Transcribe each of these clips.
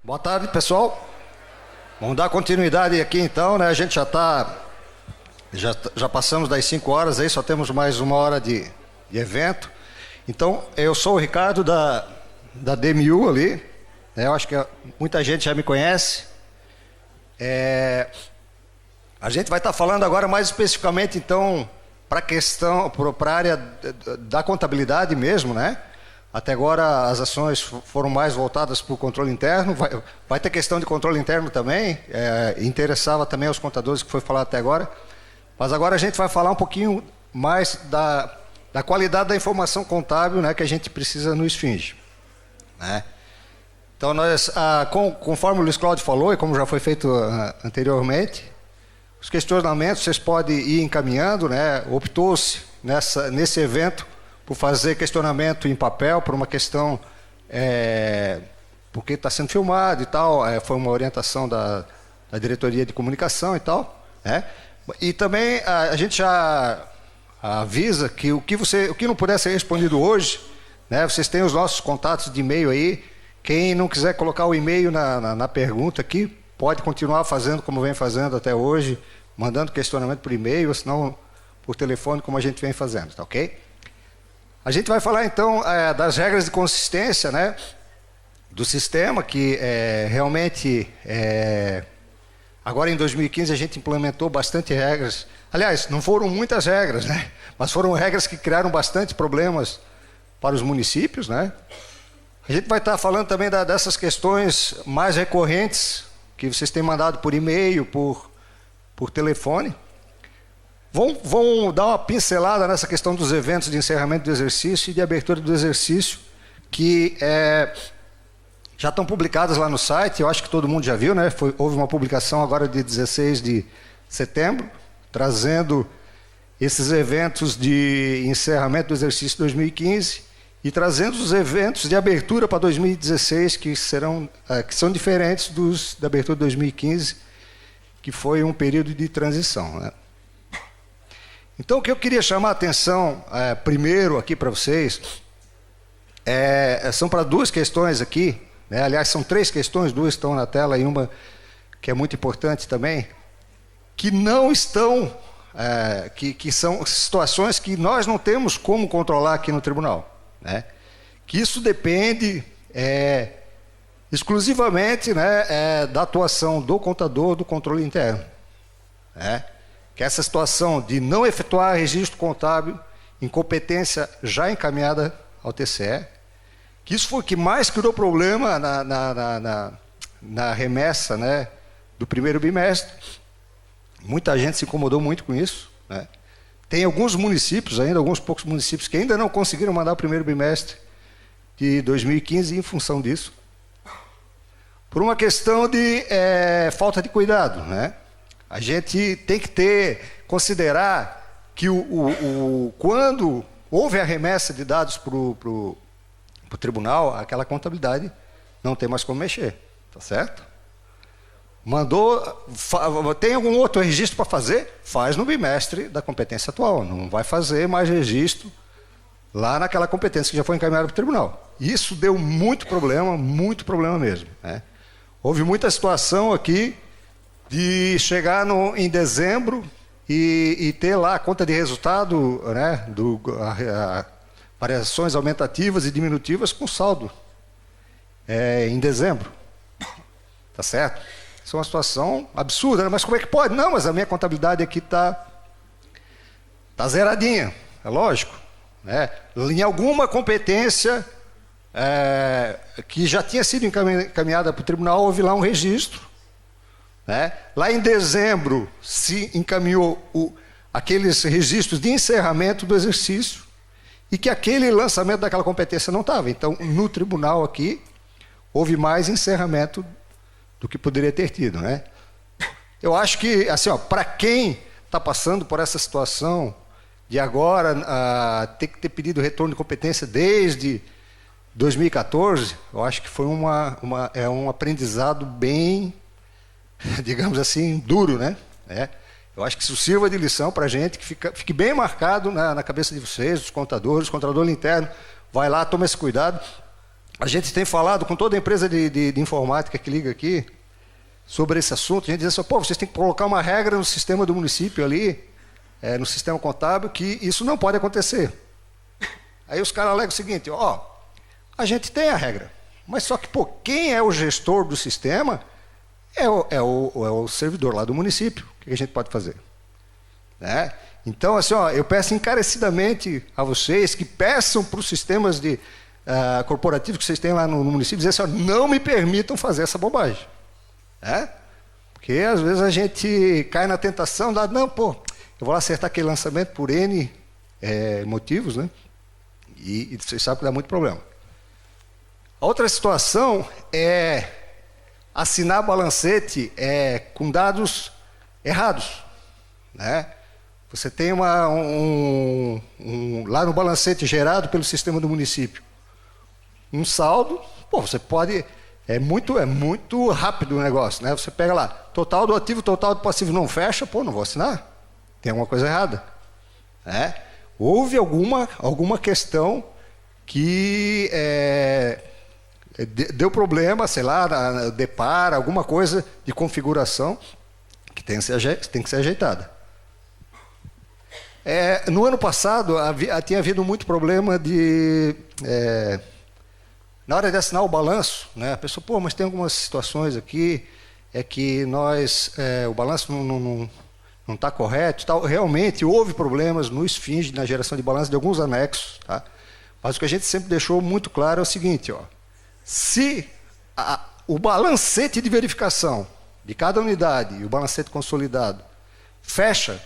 Boa tarde, pessoal. Vamos dar continuidade aqui então, né? A gente já passamos das 5 horas aí, só temos mais 1 hora de evento. Então, eu sou o Ricardo da DMU ali, né? Eu acho que muita gente já me conhece. A gente vai estar falando agora mais especificamente então para a área da contabilidade mesmo, né? Até agora as ações foram mais voltadas para o controle interno, vai ter questão de controle interno também, interessava também aos contadores que foi falado até agora, mas agora a gente vai falar um pouquinho mais da qualidade da informação contábil, né, que a gente precisa no Esfinge, né? Então, conforme o Luiz Cláudio falou, e como já foi feito anteriormente, os questionamentos vocês podem ir encaminhando, né? Optou-se nesse evento por fazer questionamento em papel, por uma questão, porque está sendo filmado e tal, foi uma orientação da diretoria de comunicação e tal, né? E também a gente já avisa que o que não puder ser respondido hoje, né? Vocês têm os nossos contatos de e-mail aí, quem não quiser colocar o e-mail na pergunta aqui, pode continuar fazendo como vem fazendo até hoje, mandando questionamento por e-mail, ou senão por telefone, como a gente vem fazendo, tá ok? A gente vai falar então das regras de consistência, né, do sistema, que realmente, agora em 2015 a gente implementou bastante regras. Aliás, não foram muitas regras, né, mas foram regras que criaram bastante problemas para os municípios, né. A gente vai estar falando também dessas questões mais recorrentes, que vocês têm mandado por e-mail, por telefone. Vão dar uma pincelada nessa questão dos eventos de encerramento do exercício e de abertura do exercício, que já estão publicadas lá no site, eu acho que todo mundo já viu, né? Houve uma publicação agora de 16 de setembro, trazendo esses eventos de encerramento do exercício 2015 e trazendo os eventos de abertura para 2016, que são diferentes da abertura de 2015, que foi um período de transição, né? Então, o que eu queria chamar a atenção primeiro aqui para vocês são para 2 questões aqui, né? Aliás, são 3 questões, 2 estão na tela e uma que é muito importante também, que não estão, que são situações que nós não temos como controlar aqui no tribunal, né? Que isso depende exclusivamente, né, da atuação do contador do controle interno, né? Que essa situação de não efetuar registro contábil, incompetência já encaminhada ao TCE, que isso foi o que mais criou problema na remessa, né, do primeiro bimestre. Muita gente se incomodou muito com isso, né? Tem alguns municípios ainda, alguns poucos municípios, que ainda não conseguiram mandar o primeiro bimestre de 2015 em função disso, por uma questão de falta de cuidado, né? A gente tem que considerar que quando houve a remessa de dados para o tribunal, aquela contabilidade não tem mais como mexer, tá certo? Tem algum outro registro para fazer? Faz no bimestre da competência atual, não vai fazer mais registro lá naquela competência que já foi encaminhada para o tribunal. Isso deu muito problema mesmo, né? Houve muita situação aqui de chegar em dezembro e ter lá a conta de resultado, né, variações aumentativas e diminutivas com saldo em dezembro. Tá certo? Isso é uma situação absurda, né? Mas como é que pode? Não, mas a minha contabilidade aqui tá zeradinha, é lógico, né? Em alguma competência que já tinha sido encaminhada para o tribunal, houve lá um registro, né? Lá em dezembro se encaminhou aqueles registros de encerramento do exercício e que aquele lançamento daquela competência não estava. Então, no tribunal aqui, houve mais encerramento do que poderia ter tido, né? Eu acho que, assim, para quem está passando por essa situação de agora ter que ter pedido retorno de competência desde 2014, eu acho que foi um aprendizado bem, digamos assim, duro, né? Eu acho que isso sirva de lição para a gente, que fique bem marcado na cabeça de vocês, os contadores, o controlador interno, vai lá, toma esse cuidado. A gente tem falado com toda a empresa de informática que liga aqui sobre esse assunto. A gente diz assim, pô, vocês têm que colocar uma regra no sistema do município ali, no sistema contábil, que isso não pode acontecer. Aí os caras alegam o seguinte, ó, a gente tem a regra, mas só que, pô, quem é o gestor do sistema é o servidor lá do município. O que a gente pode fazer? Né? Então, assim, ó, eu peço encarecidamente a vocês que peçam para os sistemas corporativos que vocês têm lá no município, dizer assim, ó, não me permitam fazer essa bobagem. Né? Porque às vezes a gente cai na tentação, não, pô, eu vou lá acertar aquele lançamento por N motivos, né? E vocês sabem que dá muito problema. A outra situação é assinar balancete com dados errados. Né? Você tem lá no balancete gerado pelo sistema do município um saldo, pô, você pode... É muito rápido o negócio, né? Você pega lá, total do ativo, total do passivo, não fecha, pô, não vou assinar. Tem alguma coisa errada. Né? Houve alguma questão que deu problema, sei lá, na depara, alguma coisa de configuração que tem que ser ajeitada. No ano passado, tinha havido muito problema na hora de assinar o balanço, né, a pessoa, pô, mas tem algumas situações aqui, que o balanço não está correto e tal. Realmente houve problemas no SFING, na geração de balanço de alguns anexos. Tá? Mas o que a gente sempre deixou muito claro é o seguinte, ó, se o balancete de verificação de cada unidade e o balancete consolidado fecha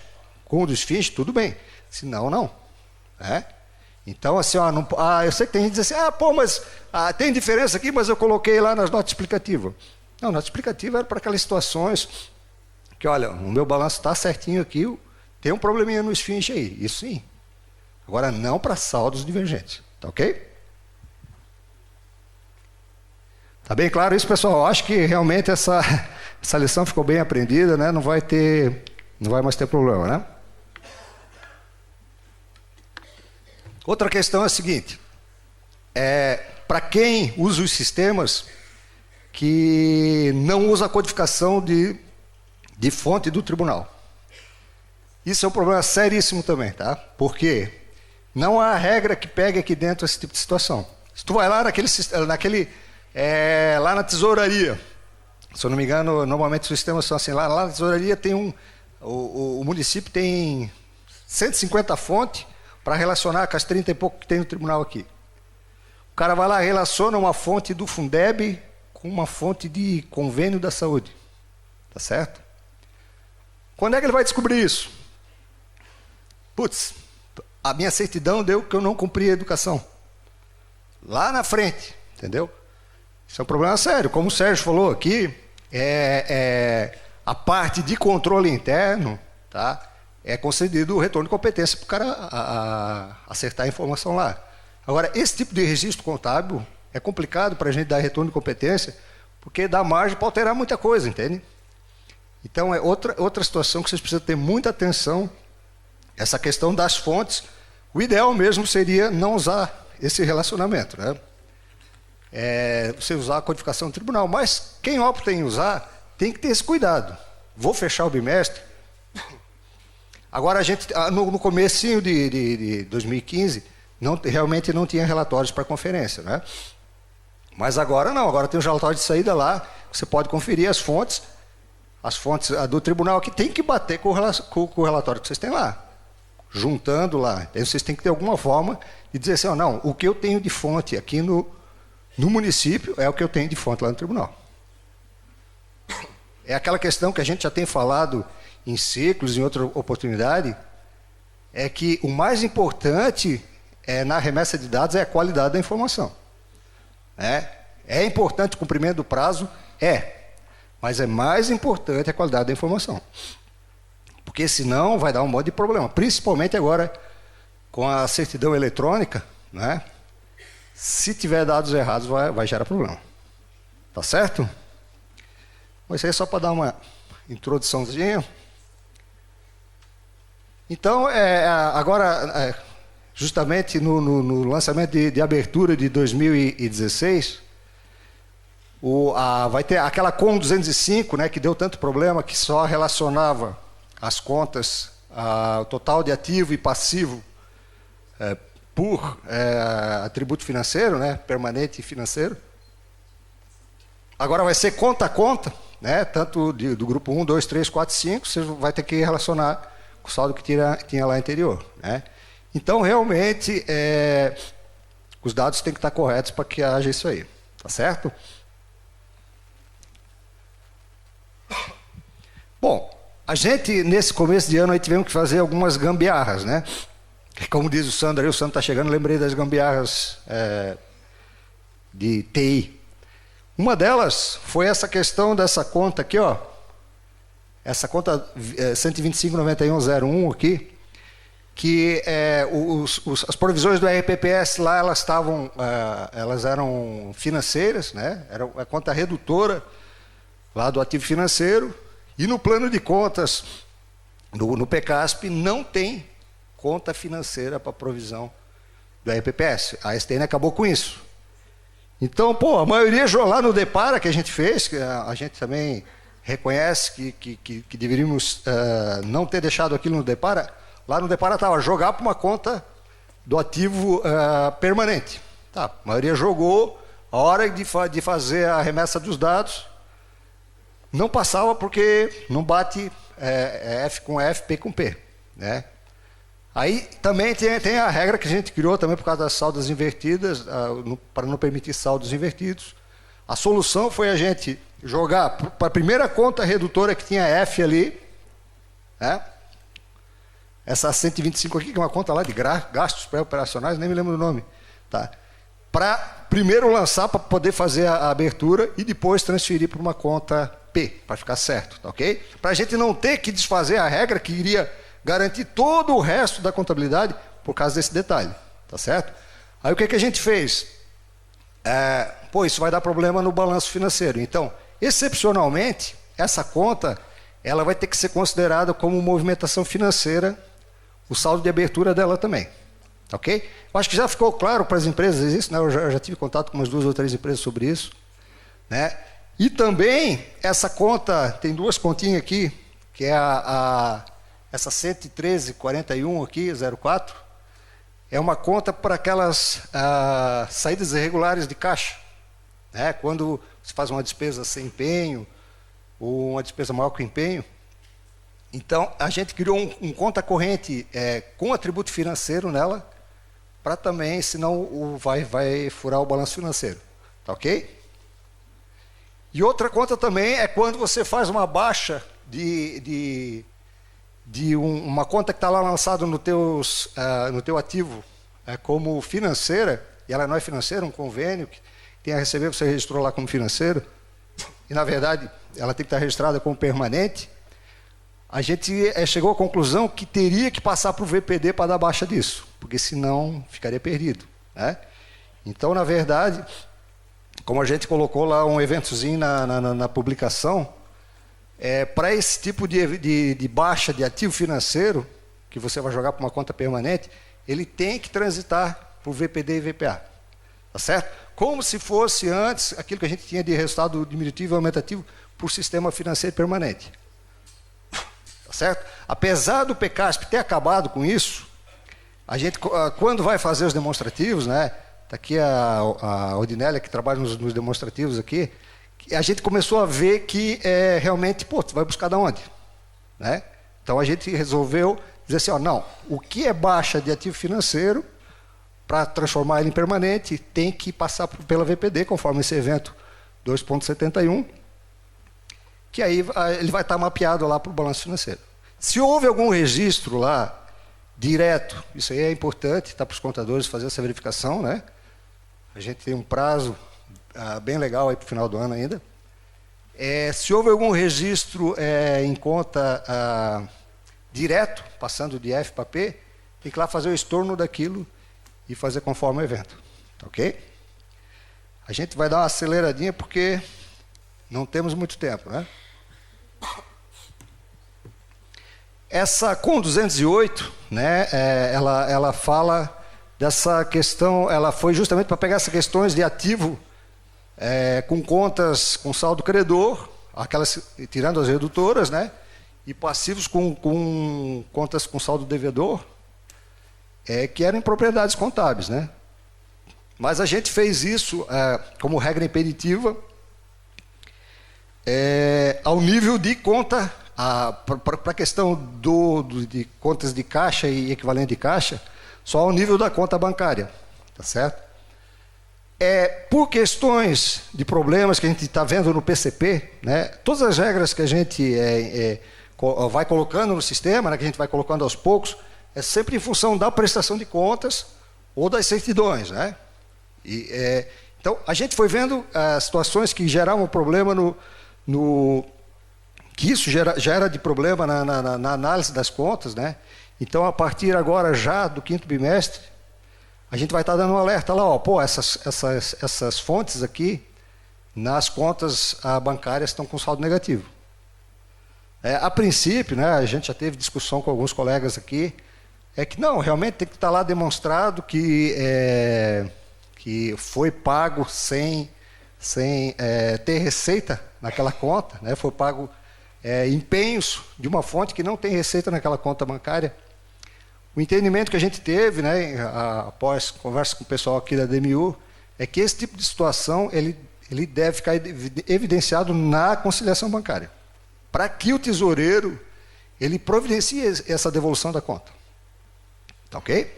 com o do SFING, tudo bem. Se não, não. Né? Então, assim, ó, eu sei que tem gente que diz assim, pô, mas tem diferença aqui, mas eu coloquei lá nas notas explicativas. Não, nota explicativa era para aquelas situações que, olha, o meu balanço está certinho aqui, tem um probleminha no SFING aí, isso sim. Agora, não para saldos divergentes, tá ok? Tá bem claro isso, pessoal? Eu acho que realmente essa lição ficou bem aprendida, né? Não vai mais ter problema, né? Outra questão é a seguinte, para quem usa os sistemas que não usa a codificação de fonte do tribunal. Isso é um problema seríssimo também, tá? Porque não há regra que pegue aqui dentro esse tipo de situação. Se tu vai lá lá na tesouraria, se eu não me engano, normalmente os sistemas são assim, lá na tesouraria tem o município tem 150 fontes para relacionar com as 30 e pouco que tem no tribunal aqui. O cara vai lá e relaciona uma fonte do Fundeb com uma fonte de convênio da saúde. Tá certo? Quando é que ele vai descobrir isso? Putz, a minha certidão deu que eu não cumpri a educação. Lá na frente, entendeu? Isso é um problema sério. Como o Sérgio falou aqui, a parte de controle interno, tá? É concedido o retorno de competência para o cara acertar a informação lá. Agora, esse tipo de registro contábil é complicado para a gente dar retorno de competência, porque dá margem para alterar muita coisa, entende? Então, é outra situação que vocês precisam ter muita atenção, essa questão das fontes. O ideal mesmo seria não usar esse relacionamento, né? Você usar a codificação do tribunal, mas quem opta em usar tem que ter esse cuidado. Vou fechar o bimestre. Agora, a gente, no comecinho de 2015, realmente não tinha relatórios para conferência, né? Mas agora não, agora tem um relatório de saída lá, você pode conferir as fontes do tribunal que tem que bater com o relatório que vocês têm lá, juntando lá. Então, vocês têm que ter alguma forma de dizer assim, não, o que eu tenho de fonte aqui no município é o que eu tenho de fonte lá no tribunal. É aquela questão que a gente já tem falado em ciclos, em outra oportunidade, é que o mais importante na remessa de dados é a qualidade da informação. É importante o cumprimento do prazo? Mas é mais importante a qualidade da informação. Porque senão vai dar um monte de problema, principalmente agora com a certidão eletrônica, né? Se tiver dados errados vai gerar problema. Tá certo? Bom, isso aí é só para dar uma introduçãozinha. Então, agora, justamente no lançamento de abertura de 2016, vai ter aquela COM 205, né, que deu tanto problema, que só relacionava as contas, o total de ativo e passivo por atributo financeiro, né, permanente e financeiro. Agora vai ser conta a conta, né, tanto do grupo 1, 2, 3, 4, 5, você vai ter que relacionar com o saldo que tinha lá anterior, né. Então, realmente, os dados têm que estar corretos para que haja isso aí, tá certo? Bom, a gente, nesse começo de ano, aí tivemos que fazer algumas gambiarras, né? Como diz o Sandro, aí o Sandro está chegando, lembrei das gambiarras de TI. Uma delas foi essa questão dessa conta aqui, ó. Essa conta 125.9101 aqui, que as provisões do RPPS lá, elas eram financeiras, né? Era a conta redutora lá do ativo financeiro, e no plano de contas, no PCASP, não tem conta financeira para provisão do RPPS. A STN acabou com isso. Então, a maioria lá no Depara que a gente fez, que a gente também reconhece que deveríamos não ter deixado aquilo no Depara, lá no Depara estava jogar para uma conta do ativo permanente. Tá, a maioria jogou, a hora de fazer a remessa dos dados, não passava porque não bate F com F, P com P, né? Aí também tem a regra que a gente criou também por causa das saldas invertidas, para não permitir saldos invertidos. A solução foi a gente jogar para a primeira conta redutora que tinha F ali, né? Essa 125 aqui, que é uma conta lá de gastos pré-operacionais, nem me lembro do nome, tá? Para primeiro lançar, para poder fazer a abertura e depois transferir para uma conta P, para ficar certo, tá ok? Para a gente não ter que desfazer a regra que iria garantir todo o resto da contabilidade por causa desse detalhe, tá certo? Aí o que a gente fez? Isso vai dar problema no balanço financeiro. Então, excepcionalmente, essa conta, ela vai ter que ser considerada como movimentação financeira, o saldo de abertura dela também, tá ok? Eu acho que já ficou claro para as empresas isso, né? Eu já tive contato com umas 2 ou 3 empresas sobre isso, né? E também, essa conta, tem 2 continhas aqui, que é essa 113.41 aqui, 04, é uma conta para aquelas saídas irregulares de caixa, né? Quando se faz uma despesa sem empenho, ou uma despesa maior que o empenho. Então, a gente criou um conta corrente com atributo financeiro nela, para também, senão vai furar o balanço financeiro, tá ok? E outra conta também é quando você faz uma baixa de uma conta que está lá lançada no teu ativo como financeira, e ela não é financeira, um convênio que tem a receber, você registrou lá como financeiro, e na verdade ela tem que estar registrada como permanente. A gente chegou à conclusão que teria que passar para o VPD para dar baixa disso, porque senão ficaria perdido, né? Então, na verdade, como a gente colocou lá um eventozinho na publicação, para esse tipo de baixa de ativo financeiro, que você vai jogar para uma conta permanente, ele tem que transitar por VPD e VPA. Tá certo? Como se fosse antes aquilo que a gente tinha de resultado diminutivo e aumentativo por sistema financeiro permanente. Tá certo? Apesar do PCASP ter acabado com isso, a gente, quando vai fazer os demonstrativos, né? Está aqui a Ordinélia, que trabalha nos demonstrativos aqui, a gente começou a ver que realmente, você vai buscar de onde? Né? Então a gente resolveu dizer assim, não, o que é baixa de ativo financeiro, para transformar ele em permanente, tem que passar pela VPD, conforme esse evento 2.71, que aí ele vai estar mapeado lá para o balanço financeiro. Se houve algum registro lá, direto, isso aí é importante, tá, para os contadores fazer essa verificação, né? A gente tem um prazo bem legal aí para o final do ano ainda. Se houve algum registro em conta direto, passando de F para P, tem que ir lá fazer o estorno daquilo e fazer conforme o evento. Tá ok? A gente vai dar uma aceleradinha porque não temos muito tempo, né? Essa COM 208, né, ela fala dessa questão, ela foi justamente para pegar essas questões de ativo com contas com saldo credor, aquelas tirando as redutoras, né? E passivos com contas com saldo devedor, que eram propriedades contábeis, né? Mas a gente fez isso como regra impeditiva ao nível de conta, para a questão de contas de caixa e equivalente de caixa, só ao nível da conta bancária, tá certo? Por questões de problemas que a gente está vendo no PCP, né, todas as regras que a gente vai colocando no sistema, né, que a gente vai colocando aos poucos, é sempre em função da prestação de contas ou das certidões, né? Então, a gente foi vendo situações que geravam problema que isso já era de problema na análise das contas, né? Então, a partir agora já do 5º bimestre, a gente vai estar dando um alerta lá, essas fontes aqui, nas contas bancárias estão com saldo negativo. A princípio, né, a gente já teve discussão com alguns colegas aqui, que não, realmente tem que estar lá demonstrado que foi pago sem ter receita naquela conta, né, foi pago empenhos de uma fonte que não tem receita naquela conta bancária. O entendimento que a gente teve, né, após conversa com o pessoal aqui da DMU, é que esse tipo de situação ele deve ficar evidenciado na conciliação bancária, para que o tesoureiro ele providencie essa devolução da conta. Tá ok?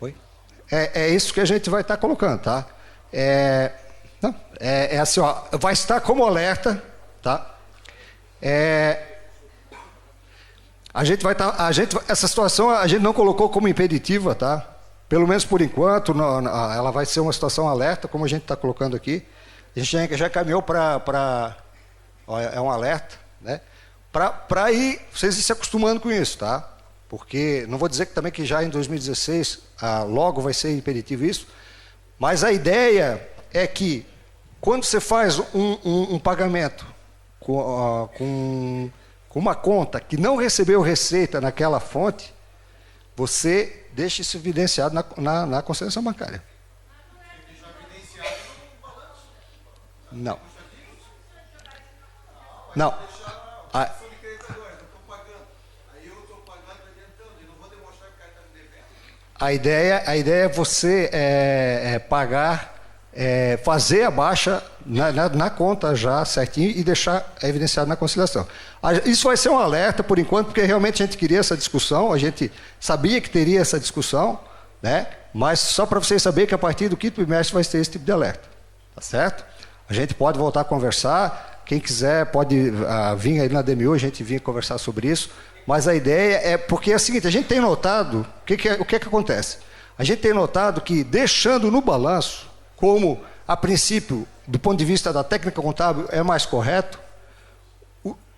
Oi? É isso que a gente vai estar colocando, tá? Assim, ó, vai estar como alerta, tá? Essa situação a gente não colocou como impeditiva, tá? Pelo menos por enquanto, ela vai ser uma situação alerta, como a gente está colocando aqui. A gente já caminhou para um alerta, né? Para ir vocês se acostumando com isso, tá? Porque não vou dizer que também que já em 2016 logo vai ser impeditivo isso, mas a ideia é que quando você faz um pagamento com uma conta que não recebeu receita naquela fonte, você deixa isso evidenciado na conciliação bancária. Não. Não. A ideia é você pagar, fazer a baixa na conta já certinho e deixar evidenciado na conciliação. Isso vai ser um alerta por enquanto, porque realmente a gente queria essa discussão, a gente sabia que teria essa discussão, né? Mas só para vocês saberem que a partir do 5º bimestre vai ter esse tipo de alerta. Tá certo? A gente pode voltar a conversar, quem quiser pode vir aí na DMU, a gente vir conversar sobre isso. Mas a ideia é, porque é o seguinte, a gente tem notado, o que acontece? A gente tem notado que deixando no balanço, como a princípio, do ponto de vista da técnica contábil, é mais correto,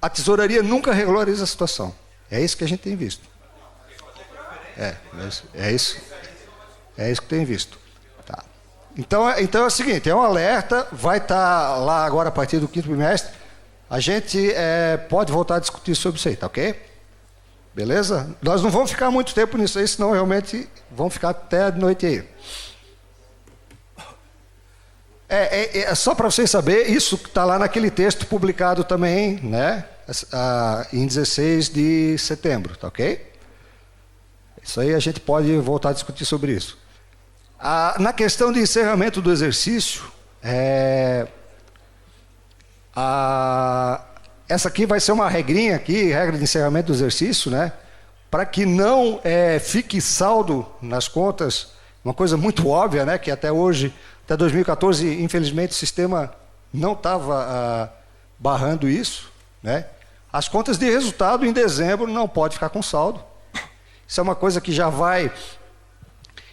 a tesouraria nunca regulariza a situação. É isso que a gente tem visto. É isso que tem visto. Tá. Então é o seguinte, é um alerta, vai estar lá agora a partir do 5º bimestre, a gente pode voltar a discutir sobre isso aí, tá ok? Beleza? Nós não vamos ficar muito tempo nisso aí, senão realmente vamos ficar até de noite aí. Só para vocês saberem, isso está lá naquele texto publicado também, né? Em 16 de setembro, tá ok? Isso aí a gente pode voltar a discutir sobre isso. Na questão de encerramento do exercício, essa aqui vai ser uma regrinha aqui, regra de encerramento do exercício, né? Para que não fique saldo nas contas, uma coisa muito óbvia, né? Que até hoje, até 2014, infelizmente, o sistema não estava barrando isso, né? As contas de resultado em dezembro não pode ficar com saldo. Isso é uma coisa que já vai...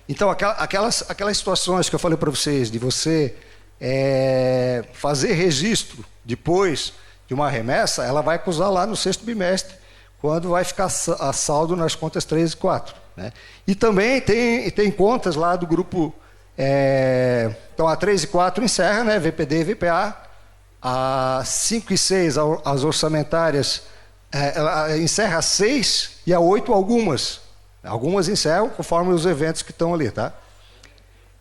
Então, aquelas situações que eu falei para vocês, de você fazer registro depois de uma remessa, ela vai acusar lá no 6º bimestre, quando vai ficar a saldo nas contas 3 e 4. Né? E também tem contas lá do grupo... então, a 3 e 4 encerra, né? VPD e VPA. A 5 e 6, as orçamentárias, ela encerra a 6 e a 8 algumas. Algumas encerram conforme os eventos que estão ali, tá?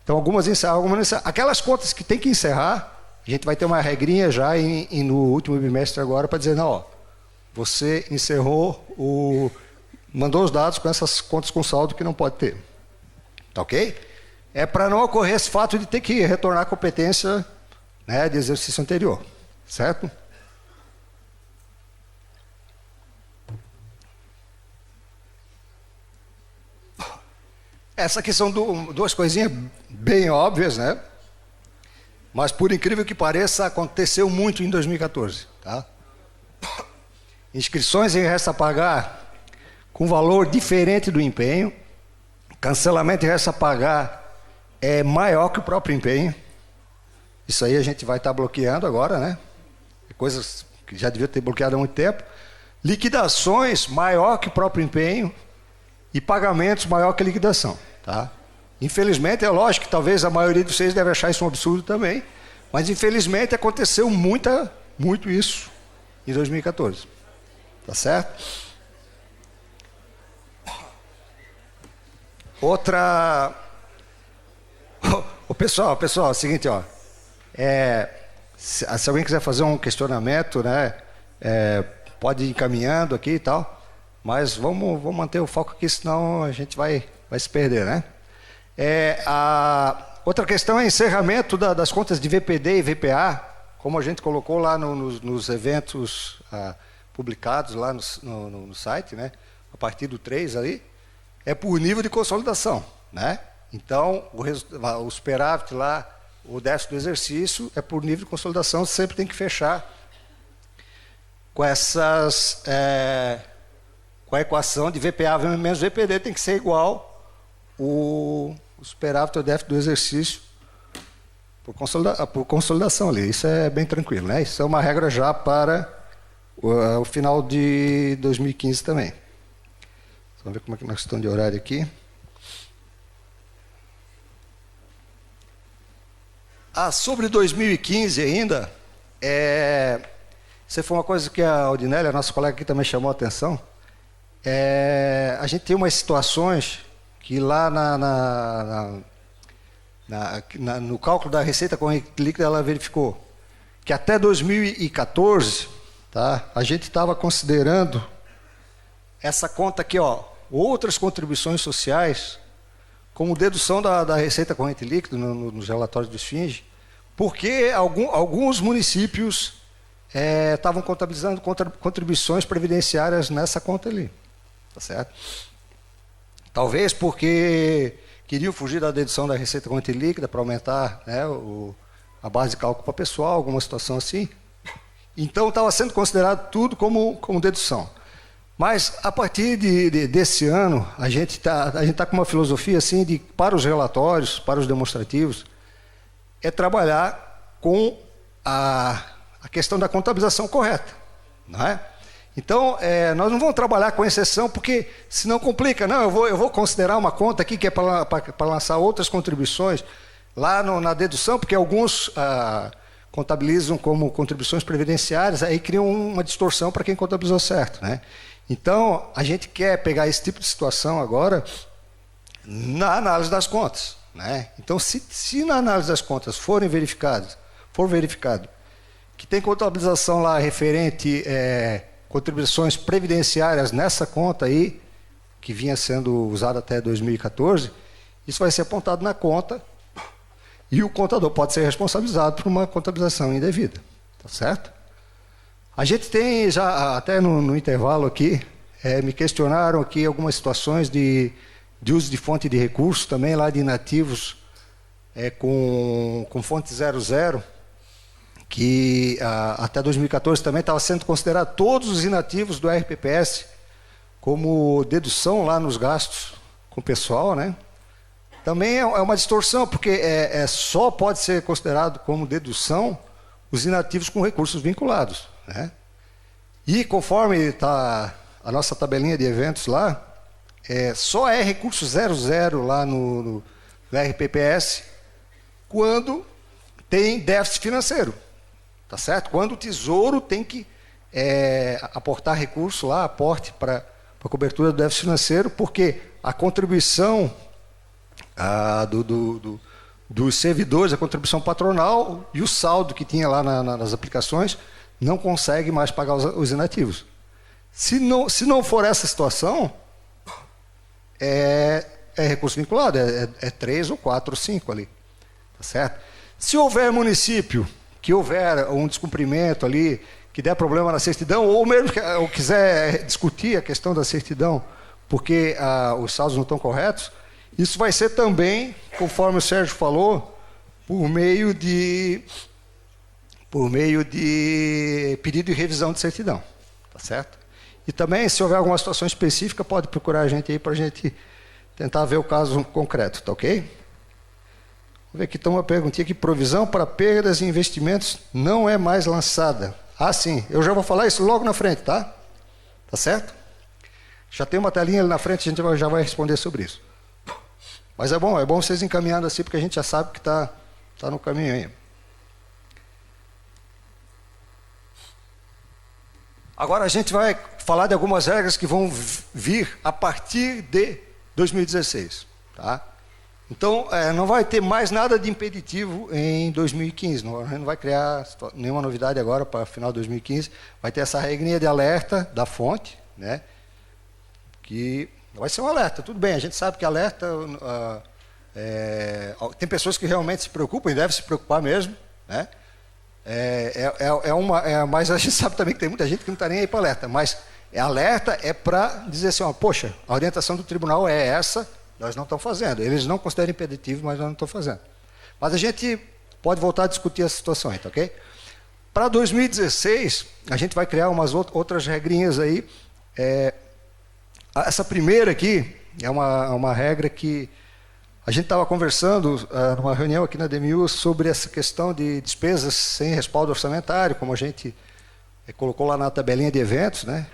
Então algumas encerram, algumas não encerram. Aquelas contas que tem que encerrar, a gente vai ter uma regrinha já no último bimestre agora para dizer, não, ó, você encerrou, mandou os dados com essas contas com saldo que não pode ter. Tá ok? É para não ocorrer esse fato de ter que retornar a competência, né, de exercício anterior. Certo? Essa aqui são duas coisinhas bem óbvias, né? Mas, por incrível que pareça, aconteceu muito em 2014. Tá? Inscrições em resta a pagar com valor diferente do empenho. Cancelamento em resta a pagar é maior que o próprio empenho. Isso aí a gente vai estar bloqueando agora, né? Coisas que já devia ter bloqueado há muito tempo. Liquidações maior que o próprio empenho e pagamentos maior que a liquidação. Tá? Infelizmente, é lógico que talvez a maioria de vocês deve achar isso um absurdo também, mas infelizmente aconteceu muito isso em 2014. Tá certo? Outra... Pessoal, é o seguinte, ó. Se alguém quiser fazer um questionamento, né, pode ir encaminhando aqui e tal, mas vamos manter o foco aqui, senão a gente vai se perder, né? Outra questão é encerramento das contas de VPD e VPA, como a gente colocou lá nos eventos publicados lá no site, né? A partir do 3 ali, é por nível de consolidação, né? Então, o superávit lá, o déficit do exercício, é por nível de consolidação, sempre tem que fechar com com a equação de VPA menos VPD, tem que ser igual o superávit ao déficit do exercício por consolidação ali. Isso é bem tranquilo, né? Isso é uma regra já para o final de 2015 também. Vamos ver como é que nós estamos de horário aqui. Sobre 2015 ainda, isso foi uma coisa que a Odinelli, a nossa colega aqui, também chamou a atenção. A gente tem umas situações que lá no cálculo da receita corrente líquida ela verificou que até 2014, tá, a gente estava considerando essa conta aqui, ó, outras contribuições sociais, como dedução da receita corrente líquida nos relatórios do SFINGE, porque alguns municípios estavam contabilizando contribuições previdenciárias nessa conta ali. Tá certo? Talvez porque queriam fugir da dedução da receita corrente líquida para aumentar, né, a base de cálculo para pessoal, alguma situação assim. Então estava sendo considerado tudo como dedução. Mas a partir desse ano, a gente tá com uma filosofia assim de, para os relatórios, para os demonstrativos, trabalhar com a questão da contabilização correta, não é? Então, nós não vamos trabalhar com exceção, porque senão complica. Não, eu vou considerar uma conta aqui que é para lançar outras contribuições lá na dedução, porque alguns contabilizam como contribuições previdenciárias, aí criam uma distorção para quem contabilizou certo, né? Então, a gente quer pegar esse tipo de situação agora na análise das contas, né? Então, se na análise das contas for verificado que tem contabilização lá referente contribuições previdenciárias nessa conta aí, que vinha sendo usada até 2014, isso vai ser apontado na conta e o contador pode ser responsabilizado por uma contabilização indevida. Tá certo? A gente tem já, até no intervalo aqui, me questionaram aqui algumas situações de uso de fonte de recurso, também lá de inativos com fonte 00, que até 2014 também estava sendo considerado todos os inativos do RPPS como dedução lá nos gastos com o pessoal, né? Também é uma distorção, porque só pode ser considerado como dedução os inativos com recursos vinculados, né? E conforme está a nossa tabelinha de eventos lá, só é recurso 00 lá no RPPS quando tem déficit financeiro. Tá certo? Quando o Tesouro tem que aportar recurso lá, aporte para a cobertura do déficit financeiro, porque a contribuição dos servidores, a contribuição patronal e o saldo que tinha lá nas aplicações não consegue mais pagar os inativos. Se não for essa situação, é recurso vinculado, é 3 ou 4 ou 5 ali. Tá certo? Se houver município que houver um descumprimento ali, que der problema na certidão, ou mesmo que quiser discutir a questão da certidão, porque os saldos não estão corretos, isso vai ser também, conforme o Sérgio falou, por meio de pedido de revisão de certidão. Tá certo? E também, se houver alguma situação específica, pode procurar a gente aí para a gente tentar ver o caso concreto, tá ok? Vamos ver aqui, então, uma perguntinha aqui. Provisão para perdas e investimentos não é mais lançada. Ah, sim. Eu já vou falar isso logo na frente, tá? Tá certo? Já tem uma telinha ali na frente, a gente já vai responder sobre isso. Mas é bom vocês encaminhando assim, porque a gente já sabe que está no caminho aí. Agora a gente vai falar de algumas regras que vão vir a partir de 2016. Tá? Então, não vai ter mais nada de impeditivo em 2015. A gente não vai criar nenhuma novidade agora para final de 2015. Vai ter essa regrinha de alerta da fonte, né? Que vai ser um alerta. Tudo bem, a gente sabe que alerta... tem pessoas que realmente se preocupam e devem se preocupar mesmo, né? Mas a gente sabe também que tem muita gente que não está nem aí para alerta. Mas alerta é para dizer assim, ó, poxa, a orientação do tribunal é essa, nós não estamos fazendo. Eles não consideram impeditivo, mas nós não estamos fazendo. Mas a gente pode voltar a discutir essa situação aí, tá ok? Para 2016, a gente vai criar umas outras regrinhas aí. Essa primeira aqui é uma regra que a gente estava conversando numa reunião aqui na DMU sobre essa questão de despesas sem respaldo orçamentário, como a gente colocou lá na tabelinha de eventos, né?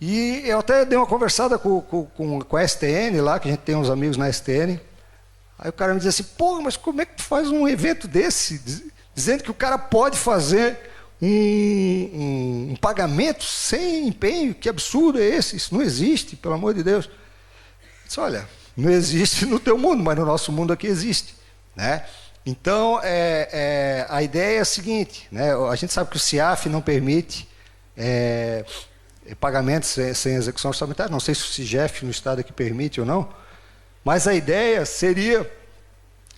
E eu até dei uma conversada com a STN lá, que a gente tem uns amigos na STN. Aí o cara me dizia assim, pô, mas como é que tu faz um evento desse, dizendo que o cara pode fazer um pagamento sem empenho? Que absurdo é esse? Isso não existe, pelo amor de Deus. Eu disse, olha, não existe no teu mundo, mas no nosso mundo aqui existe, né? Então, a ideia é a seguinte, né? A gente sabe que o CIAF não permite pagamentos sem execução orçamentária, não sei se o CIGEF no estado aqui permite ou não, mas a ideia seria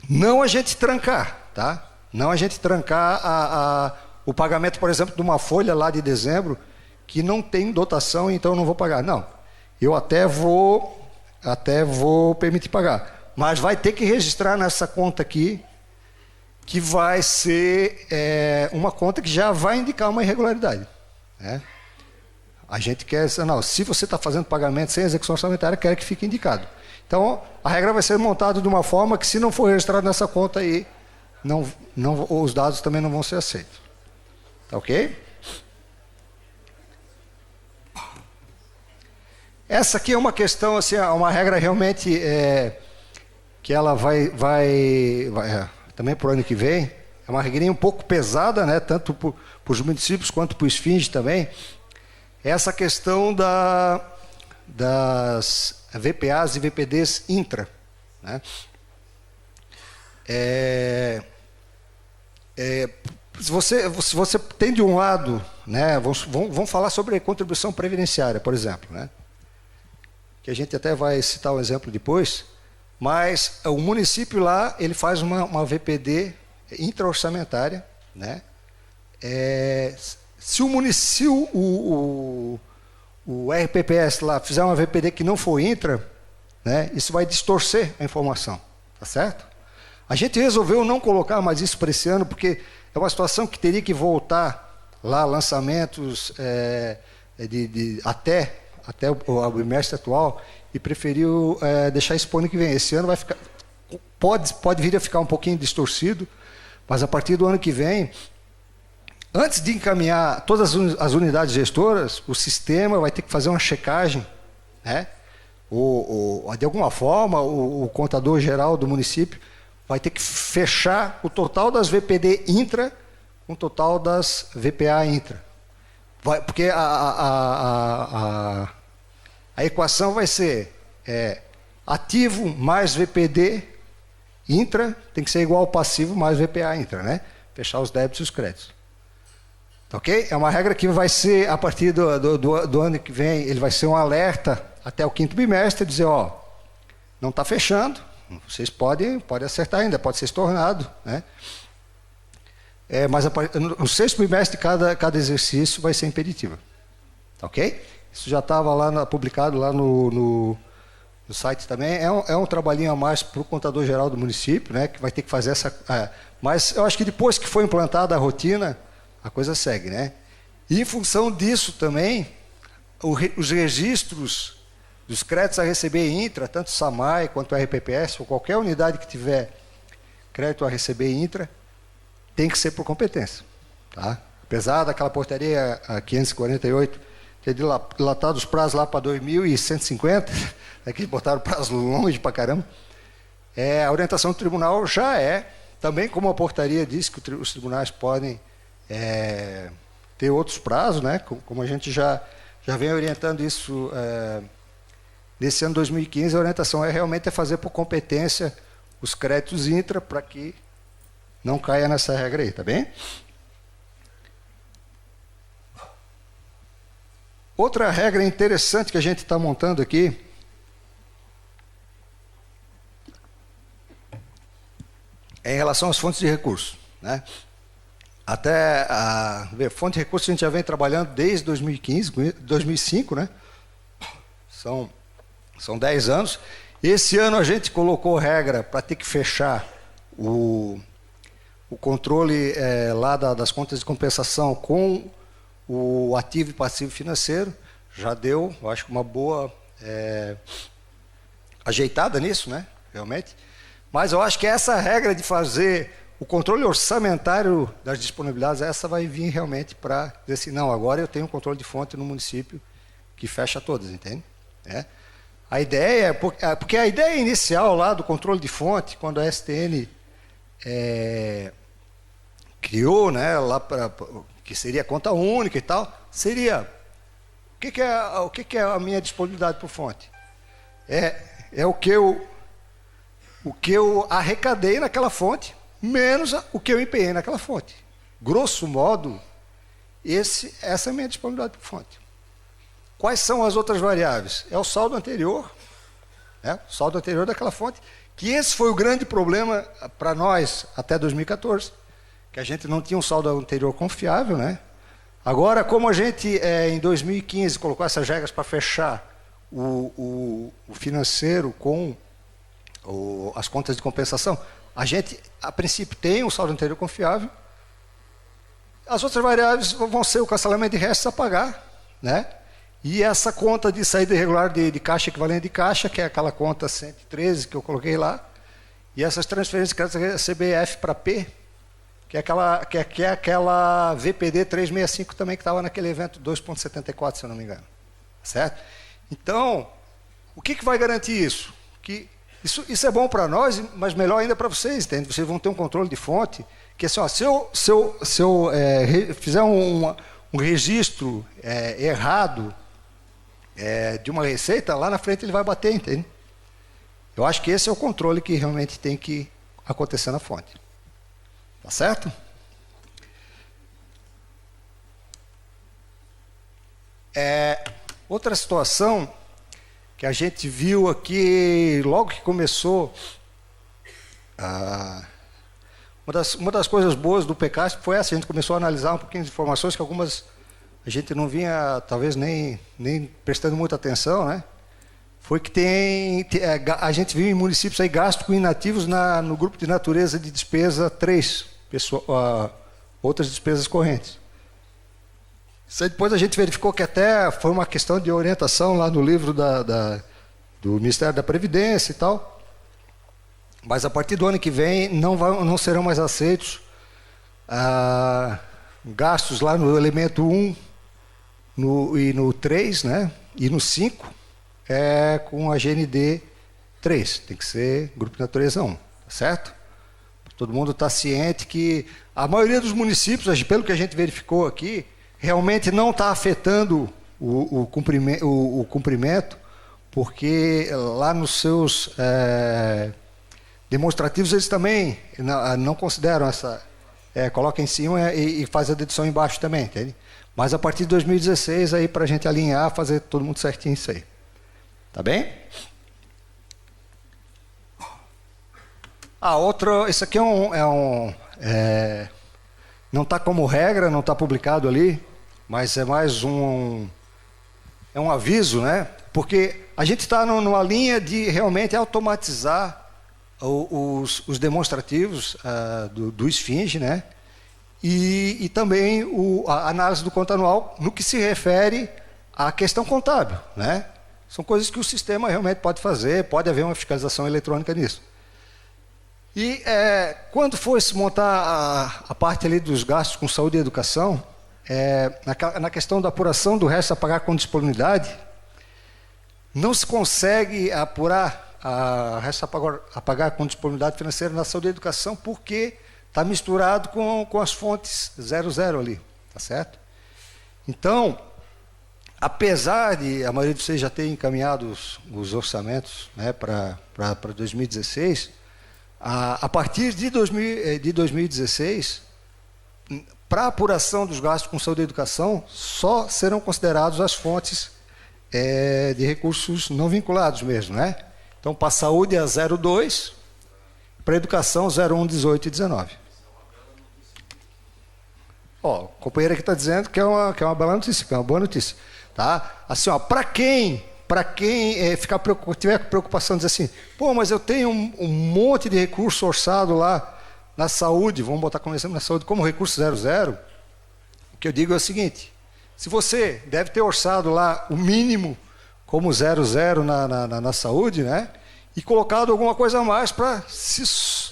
não a gente trancar, tá? Não a gente trancar o pagamento, por exemplo, de uma folha lá de dezembro que não tem dotação, então eu não vou pagar. Não, eu até vou permitir pagar, mas vai ter que registrar nessa conta aqui, que vai ser uma conta que já vai indicar uma irregularidade, né? A gente quer, não, se você está fazendo pagamento sem execução orçamentária, quer que fique indicado. Então, a regra vai ser montada de uma forma que, se não for registrado nessa conta aí, os dados também não vão ser aceitos. Tá ok? Essa aqui é uma questão, assim, uma regra realmente que ela vai também para o ano que vem. É uma regrinha um pouco pesada, né, tanto para os municípios quanto para o Esfinge também. Essa questão das VPAs e VPDs intra, né? Se você tem de um lado, né, vamos falar sobre contribuição previdenciária, por exemplo, né, que a gente até vai citar um exemplo depois, mas o município lá, ele faz uma VPD intra-orçamentária, né? Se o RPPS lá fizer uma VPD que não for intra, né, isso vai distorcer a informação, tá certo? A gente resolveu não colocar mais isso para esse ano, porque é uma situação que teria que voltar lá, lançamentos até o bimestre atual, e preferiu deixar isso para o ano que vem. Esse ano vai ficar, pode vir a ficar um pouquinho distorcido, mas a partir do ano que vem, antes de encaminhar todas as unidades gestoras, o sistema vai ter que fazer uma checagem, né? De alguma forma, o contador geral do município vai ter que fechar o total das VPD intra com o total das VPA intra. Porque a equação vai ser ativo mais VPD intra tem que ser igual ao passivo mais VPA intra, né? Fechar os débitos e os créditos. Ok? É uma regra que vai ser, a partir do ano que vem, ele vai ser um alerta até o 5º bimestre, dizer, ó, não está fechando, vocês podem acertar ainda, pode ser estornado, né? Mas no 6º bimestre, cada exercício vai ser impeditiva. Ok? Isso já estava lá publicado lá no site também. É um trabalhinho a mais para o contador geral do município, né, que vai ter que fazer essa... mas eu acho que depois que foi implantada a rotina, a coisa segue, né? E em função disso também, os registros dos créditos a receber intra, tanto SAMAI quanto RPPS, ou qualquer unidade que tiver crédito a receber intra, tem que ser por competência. Tá? Apesar daquela portaria 548 ter dilatado os prazos lá para 2150, aqui botaram prazo longe para caramba, a orientação do tribunal já também como a portaria diz que os tribunais podem ter outros prazos, né? Como a gente já vem orientando isso nesse ano 2015, a orientação realmente fazer por competência os créditos intra para que não caia nessa regra aí, tá bem? Outra regra interessante que a gente está montando aqui é em relação às fontes de recursos, né? Até fonte de recursos a gente já vem trabalhando desde 2005, né? São 10 anos. Esse ano a gente colocou regra para ter que fechar o controle lá das contas de compensação com o ativo e passivo financeiro. Já deu, eu acho que uma boa ajeitada nisso, né? Realmente. Mas eu acho que essa regra de fazer o controle orçamentário das disponibilidades, essa vai vir realmente para dizer assim, não, agora eu tenho um controle de fonte no município que fecha todas, entende? A ideia, porque a ideia inicial lá do controle de fonte, quando a STN criou, né, lá que seria conta única e tal, seria o que é a minha disponibilidade por fonte? É o que eu arrecadei naquela fonte menos o que eu empenhei naquela fonte. Grosso modo, essa é a minha disponibilidade por fonte. Quais são as outras variáveis? É o saldo anterior, o saldo anterior daquela fonte, que esse foi o grande problema para nós até 2014, que a gente não tinha um saldo anterior confiável, né? Agora, como a gente em 2015 colocou essas regras para fechar o financeiro com as contas de compensação, a gente, a princípio, tem um saldo anterior confiável. As outras variáveis vão ser o cancelamento de restos a pagar, né? E essa conta de saída irregular de caixa equivalente de caixa, que é aquela conta 113 que eu coloquei lá, e essas transferências de crédito CBF para P, que é aquela VPD 365 também que estava naquele evento 2.74, se eu não me engano. Certo? Então, o que vai garantir isso? Que isso é bom para nós, mas melhor ainda para vocês, entende? Vocês vão ter um controle de fonte, que assim, ó, se eu fizer um registro errado de uma receita, lá na frente ele vai bater, entende? Eu acho que esse é o controle que realmente tem que acontecer na fonte. Tá certo? Outra situação que a gente viu aqui logo que começou, uma das coisas boas do PECASP foi essa, a gente começou a analisar um pouquinho de informações que algumas a gente não vinha, talvez, nem prestando muita atenção, né? Foi que a gente viu em municípios aí gastos com inativos no grupo de natureza de despesa 3, outras despesas correntes. Isso aí depois a gente verificou que até foi uma questão de orientação lá no livro do Ministério da Previdência e tal. Mas a partir do ano que vem não serão mais aceitos gastos lá no elemento 1 e no 3, né? E no 5 com a GND 3. Tem que ser Grupo de Natureza 1, tá certo? Todo mundo está ciente que a maioria dos municípios, pelo que a gente verificou aqui, realmente não está afetando o cumprimento, porque lá nos seus demonstrativos eles também não consideram essa... coloca em cima e faz a dedução embaixo também, entende? Mas a partir de 2016, aí para a gente alinhar, fazer todo mundo certinho isso aí. Tá bem? Isso aqui não está como regra, não está publicado ali, mas é mais um aviso, né? Porque a gente está numa linha de realmente automatizar os demonstrativos do Esfinge, né? E também a análise do conto anual no que se refere à questão contábil, né? São coisas que o sistema realmente pode fazer, pode haver uma fiscalização eletrônica nisso. E quando for se montar a parte ali dos gastos com saúde e educação, na questão da apuração do resto a pagar com disponibilidade, não se consegue apurar a resto a pagar com disponibilidade financeira na saúde e educação porque está misturado com as fontes 00 ali, tá certo? Então, apesar de a maioria de vocês já ter encaminhado os orçamentos, né, para 2016, a partir de 2016, para a apuração dos gastos com saúde e educação, só serão considerados as fontes de recursos não vinculados mesmo, né? Então, para a saúde é 02, para a educação 01, 18 e 19. O companheiro aqui está dizendo que é uma bela notícia, que é uma boa notícia. Tá? Assim, para quem tiver preocupação de dizer assim, pô, mas eu tenho um monte de recurso orçado lá na saúde, vamos botar como exemplo na saúde, como recurso 00, o que eu digo é o seguinte, se você deve ter orçado lá o mínimo como 00 na saúde, né, e colocado alguma coisa a mais para, se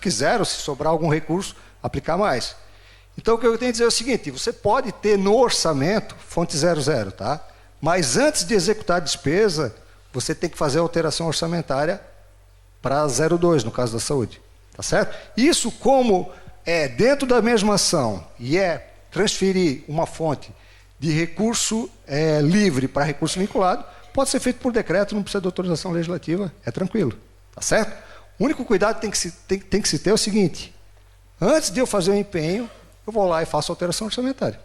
quiser, ou se sobrar algum recurso, aplicar mais. Então, o que eu tenho que dizer é o seguinte, você pode ter no orçamento fonte 00, tá? Mas antes de executar a despesa, você tem que fazer a alteração orçamentária para 02, no caso da saúde. Tá certo? Isso, como é dentro da mesma ação e transferir uma fonte de recurso livre para recurso vinculado, pode ser feito por decreto, não precisa de autorização legislativa, é tranquilo. Tá certo? O único cuidado que tem que se ter é o seguinte, antes de eu fazer o empenho, eu vou lá e faço a alteração orçamentária.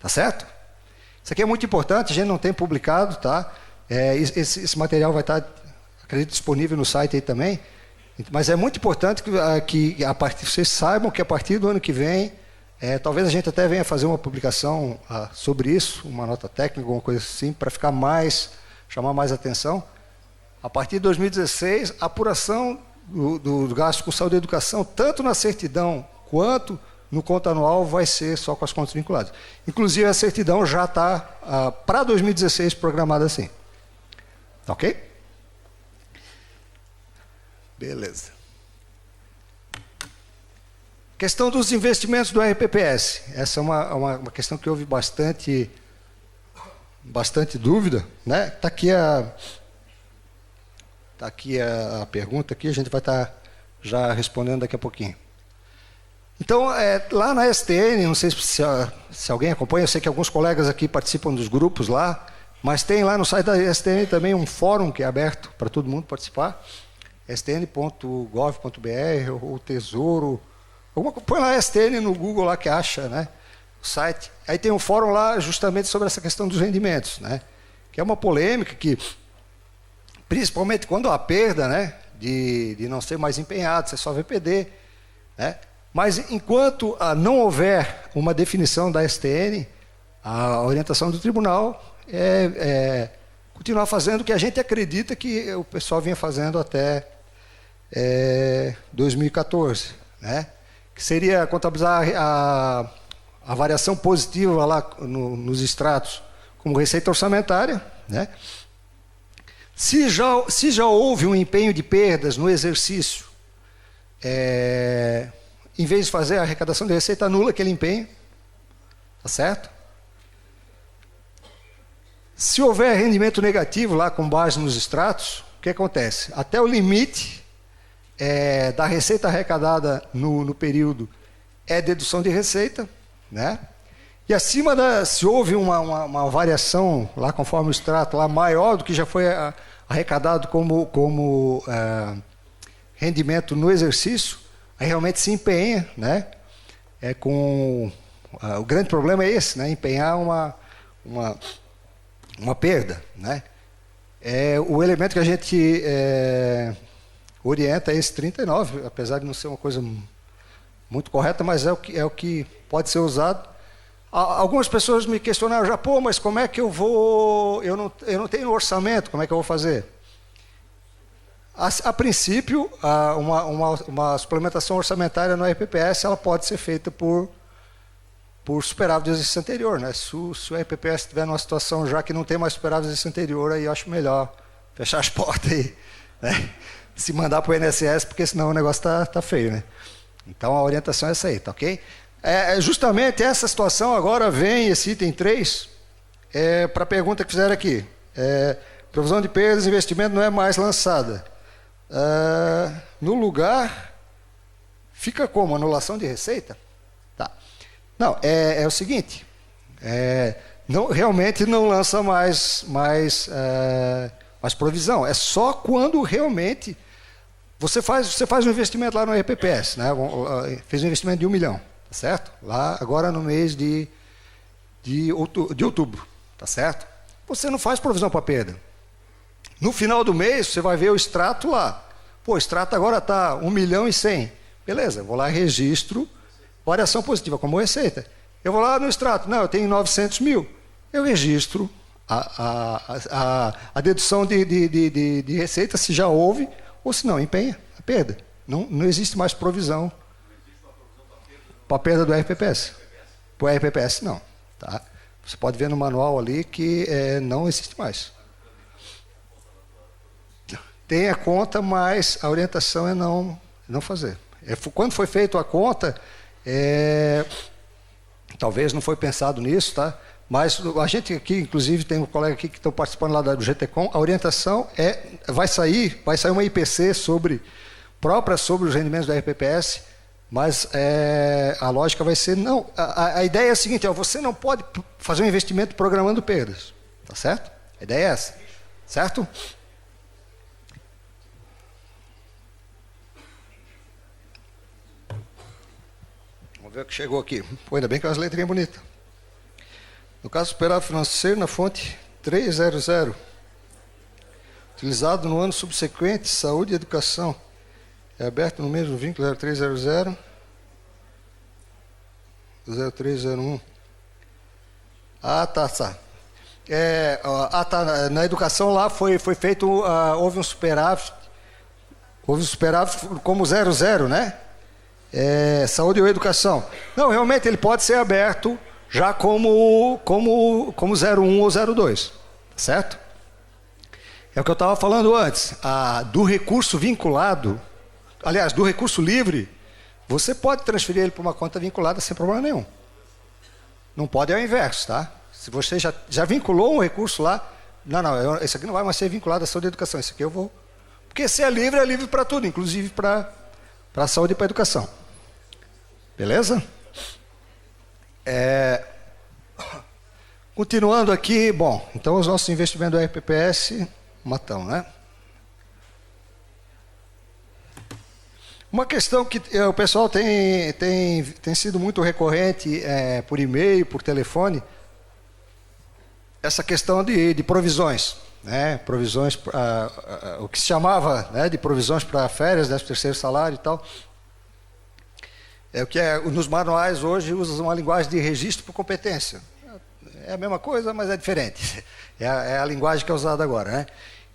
Tá certo? Isso aqui é muito importante, a gente não tem publicado, tá? Esse material vai estar, acredito, disponível no site aí também, mas é muito importante que vocês saibam que a partir do ano que vem, talvez a gente até venha fazer uma publicação sobre isso, uma nota técnica, alguma coisa assim, para chamar mais atenção. A partir de 2016, a apuração do gasto com saúde e educação, tanto na certidão quanto no conto anual, vai ser só com as contas vinculadas. Inclusive, a certidão já está, para 2016, programada assim. Ok? Beleza. Questão dos investimentos do RPPS. Essa é uma questão que houve bastante dúvida, né? Está aqui a pergunta, aqui, a gente vai estar já respondendo daqui a pouquinho. Então, lá na STN, não sei se alguém acompanha, eu sei que alguns colegas aqui participam dos grupos lá, mas tem lá no site da STN também um fórum que é aberto para todo mundo participar, stn.gov.br ou Tesouro, põe lá STN no Google lá que acha, né, o site. Aí tem um fórum lá justamente sobre essa questão dos rendimentos, né, que é uma polêmica que, principalmente quando há perda, né, de não ser mais empenhado, ser só VPD, né. Mas enquanto não houver uma definição da STN, a orientação do tribunal é continuar fazendo o que a gente acredita que o pessoal vinha fazendo até 2014, né? Que seria contabilizar a variação positiva lá nos extratos como receita orçamentária, né? Se já houve um empenho de perdas no exercício, em vez de fazer a arrecadação de receita, anula aquele empenho. Tá certo? Se houver rendimento negativo lá com base nos extratos, o que acontece? Até o limite da receita arrecadada no período é dedução de receita, né? E acima se houve uma variação lá conforme o extrato lá maior do que já foi arrecadado como rendimento no exercício, aí realmente se empenha, né? O grande problema é esse, né? Empenhar uma perda, né? O elemento que a gente orienta é esse 39, apesar de não ser uma coisa muito correta, mas é o que pode ser usado. Algumas pessoas me questionaram já, pô, mas como é que eu vou... Eu não tenho orçamento, como é que eu vou fazer? A princípio, uma suplementação orçamentária no RPPS ela pode ser feita por superávit do exercício anterior, né? Se o RPPS estiver numa situação já que não tem mais superávit do exercício anterior, aí eu acho melhor fechar as portas aí, né? Se mandar para o INSS, porque senão o negócio tá feio, né? Então a orientação é essa aí, tá ok? Justamente essa situação agora vem, esse item 3, para a pergunta que fizeram aqui. Provisão de perdas e investimento não é mais lançada. No lugar, fica como? Anulação de receita? Tá. Não, é o seguinte, realmente não lança mais provisão. É só quando realmente você faz um investimento lá no RPPS, né? Fez um investimento de 1 milhão. Certo? Lá agora no mês de outubro, tá certo? Você não faz provisão para perda. No final do mês você vai ver o extrato lá. Pô, o extrato agora está 1 milhão e 100. Beleza, eu vou lá e registro variação positiva como receita. Eu vou lá no extrato, não, eu tenho 900 mil. Eu registro a dedução de receita se já houve, ou se não, empenha a perda. Não existe mais provisão para a perda do RPPS. Para o RPPS, não. Tá? Você pode ver no manual ali que não existe mais. Tem a conta, mas a orientação é não fazer. Quando foi feita a conta, talvez não foi pensado nisso, tá? Mas a gente aqui, inclusive, tem um colega aqui que estão participando lá do GTCom, a orientação vai sair uma IPC própria sobre os rendimentos do RPPS. Mas a lógica vai ser, não, a ideia é a seguinte, você não pode fazer um investimento programando perdas, tá certo? A ideia é essa, certo? Vamos ver o que chegou aqui. Pô, ainda bem que as letrinhas bonitas. No caso superávit financeiro, na fonte 300, utilizado no ano subsequente, saúde e educação. É aberto no mesmo vínculo 0300 0301. Tá. Na educação lá foi feito, houve um superávit como 00, né? Saúde ou educação. Não, realmente ele pode ser aberto já como 01 ou 02, certo? É o que eu estava falando antes, do recurso vinculado. Aliás, do recurso livre, você pode transferir ele para uma conta vinculada sem problema nenhum. Não pode ao inverso, tá? Se você já vinculou um recurso lá, esse aqui não vai mais ser vinculado à saúde e educação, esse aqui eu vou... Porque se é livre para tudo, inclusive para a saúde e para a educação. Beleza? Continuando aqui, bom, então os nossos investimentos do RPPS, matão, né? Uma questão que o pessoal tem sido muito recorrente por e-mail, por telefone, essa questão de provisões, né? Provisões, o que se chamava, né, de provisões para férias, 13º salário e tal. Nos manuais hoje usam uma linguagem de registro por competência. É a mesma coisa, mas é diferente. É a linguagem que é usada agora, né?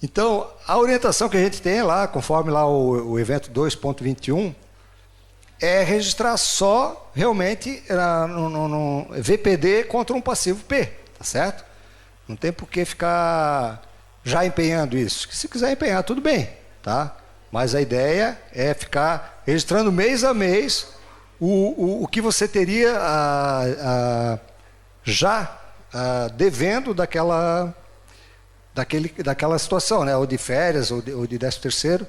Então, a orientação que a gente tem lá, conforme lá o evento 2.21, é registrar só realmente no VPD contra um passivo P, tá certo? Não tem por que ficar já empenhando isso. Se quiser empenhar, tudo bem, tá? Mas a ideia é ficar registrando mês a mês o que você teria já devendo daquela situação, né? Ou de férias, ou de 13º.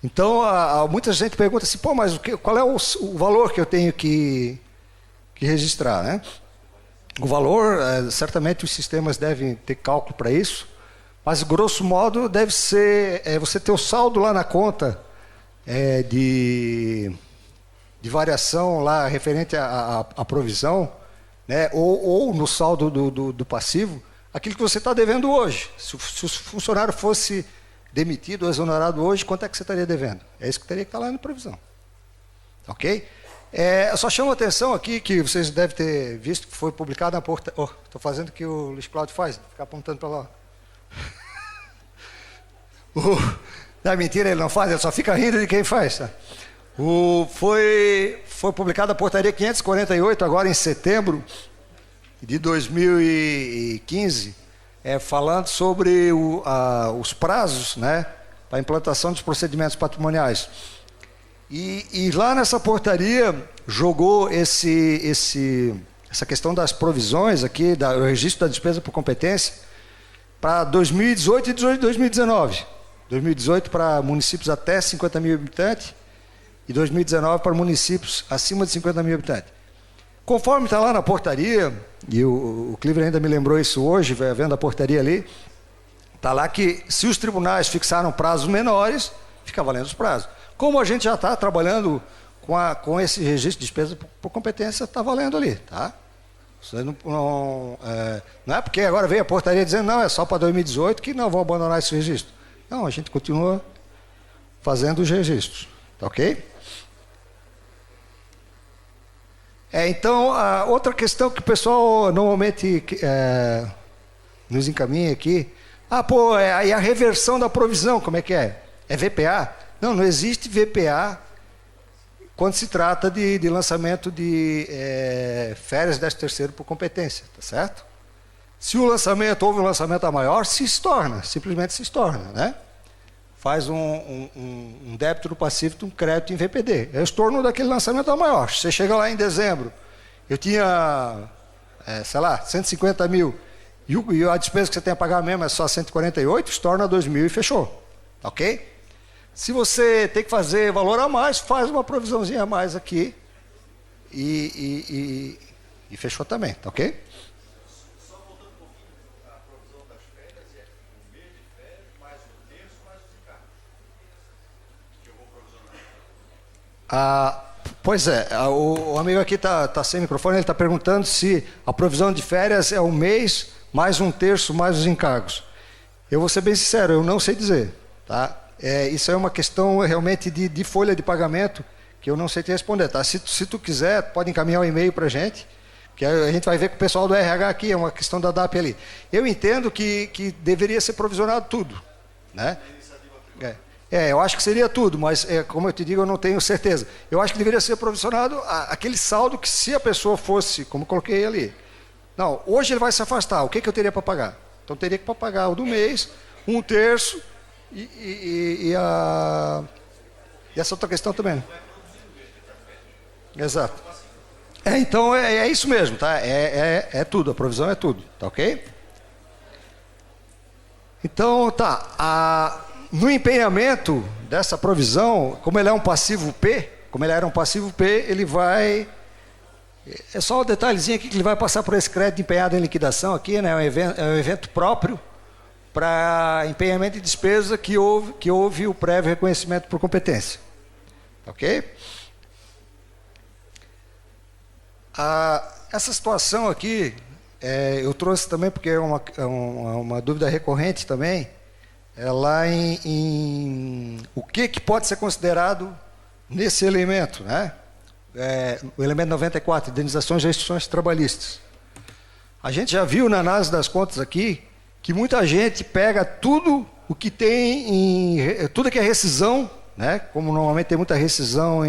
Então, muita gente pergunta assim, pô, mas qual é o valor que eu tenho que registrar, né? O valor, certamente os sistemas devem ter cálculo para isso, mas grosso modo deve ser você ter o saldo lá na conta de variação lá referente à provisão, né, ou no saldo do passivo, aquilo que você está devendo hoje. Se o funcionário fosse demitido ou exonerado hoje, quanto é que você estaria devendo? É isso que teria que estar lá na provisão. Ok? Eu só chamo a atenção aqui, que vocês devem ter visto, que foi publicado na portaria. Estou fazendo o que o Luiz Cláudio faz, ficar apontando para lá. Não é mentira, ele não faz, ele só fica rindo de quem faz. Tá? Foi publicada a portaria 548, agora em setembro de 2015, falando sobre os prazos, né, para a implantação dos procedimentos patrimoniais. E lá nessa portaria jogou essa questão das provisões aqui, o registro da despesa por competência, para 2018 e 2019. 2018 para municípios até 50 mil habitantes e 2019 para municípios acima de 50 mil habitantes. Conforme está lá na portaria, e o Cliver ainda me lembrou isso hoje, vendo a portaria ali, está lá que se os tribunais fixaram prazos menores, fica valendo os prazos. Como a gente já está trabalhando com esse registro de despesa por competência, está valendo ali, tá? Você não é porque agora veio a portaria dizendo não, é só para 2018 que não vão abandonar esse registro. Não, a gente continua fazendo os registros, tá ok? Então, a outra questão que o pessoal normalmente nos encaminha aqui, e a reversão da provisão, como é que é? É VPA? Não existe VPA quando se trata de lançamento de férias 13º por competência, tá certo? Se houve um lançamento a maior, simplesmente se torna, né? Faz um débito no passivo de um crédito em VPD. É o estorno daquele lançamento a maior. Você chega lá em dezembro, eu tinha, 150 mil, e a despesa que você tem a pagar mesmo é só 148, estorna 2 mil e fechou, tá ok? Se você tem que fazer valor a mais, faz uma provisãozinha a mais aqui e fechou também, tá ok? Só voltando um pouquinho, a provisão das férias é um mês de férias, mais um terço, mais os encargos. Que eu vou provisionar. Pois o amigo aqui está sem microfone, ele está perguntando se a provisão de férias é um mês, mais um terço, mais os encargos. Eu vou ser bem sincero, eu não sei dizer, tá? Isso é uma questão realmente de folha de pagamento que eu não sei te responder, tá? Se tu quiser, pode encaminhar um e-mail para a gente, que a gente vai ver com o pessoal do RH aqui, é uma questão da DAP ali. Eu entendo que deveria ser provisionado tudo, né? Eu acho que seria tudo, mas como eu te digo, eu não tenho certeza. Eu acho que deveria ser provisionado aquele saldo que, se a pessoa fosse, como eu coloquei ali, não, hoje ele vai se afastar, o que eu teria para pagar? Então teria que pagar o do mês, um terço, e essa outra questão também. Exato. Então é isso mesmo, tá? É tudo, a provisão é tudo, tá ok? Então, tá. No empenhamento dessa provisão, como ele é um passivo P, como ele era um passivo P, ele vai... É só um detalhezinho aqui que ele vai passar por esse crédito empenhado em liquidação aqui, né? É um evento próprio para empenhamento de despesa que houve o prévio reconhecimento por competência. Ok? Essa situação aqui, eu trouxe também porque é uma dúvida recorrente também, lá em o que pode ser considerado nesse elemento, né? O elemento 94, indenizações e restrições trabalhistas. A gente já viu na análise das contas aqui que muita gente pega tudo o que tem tudo que é rescisão, né? Como normalmente tem muita rescisão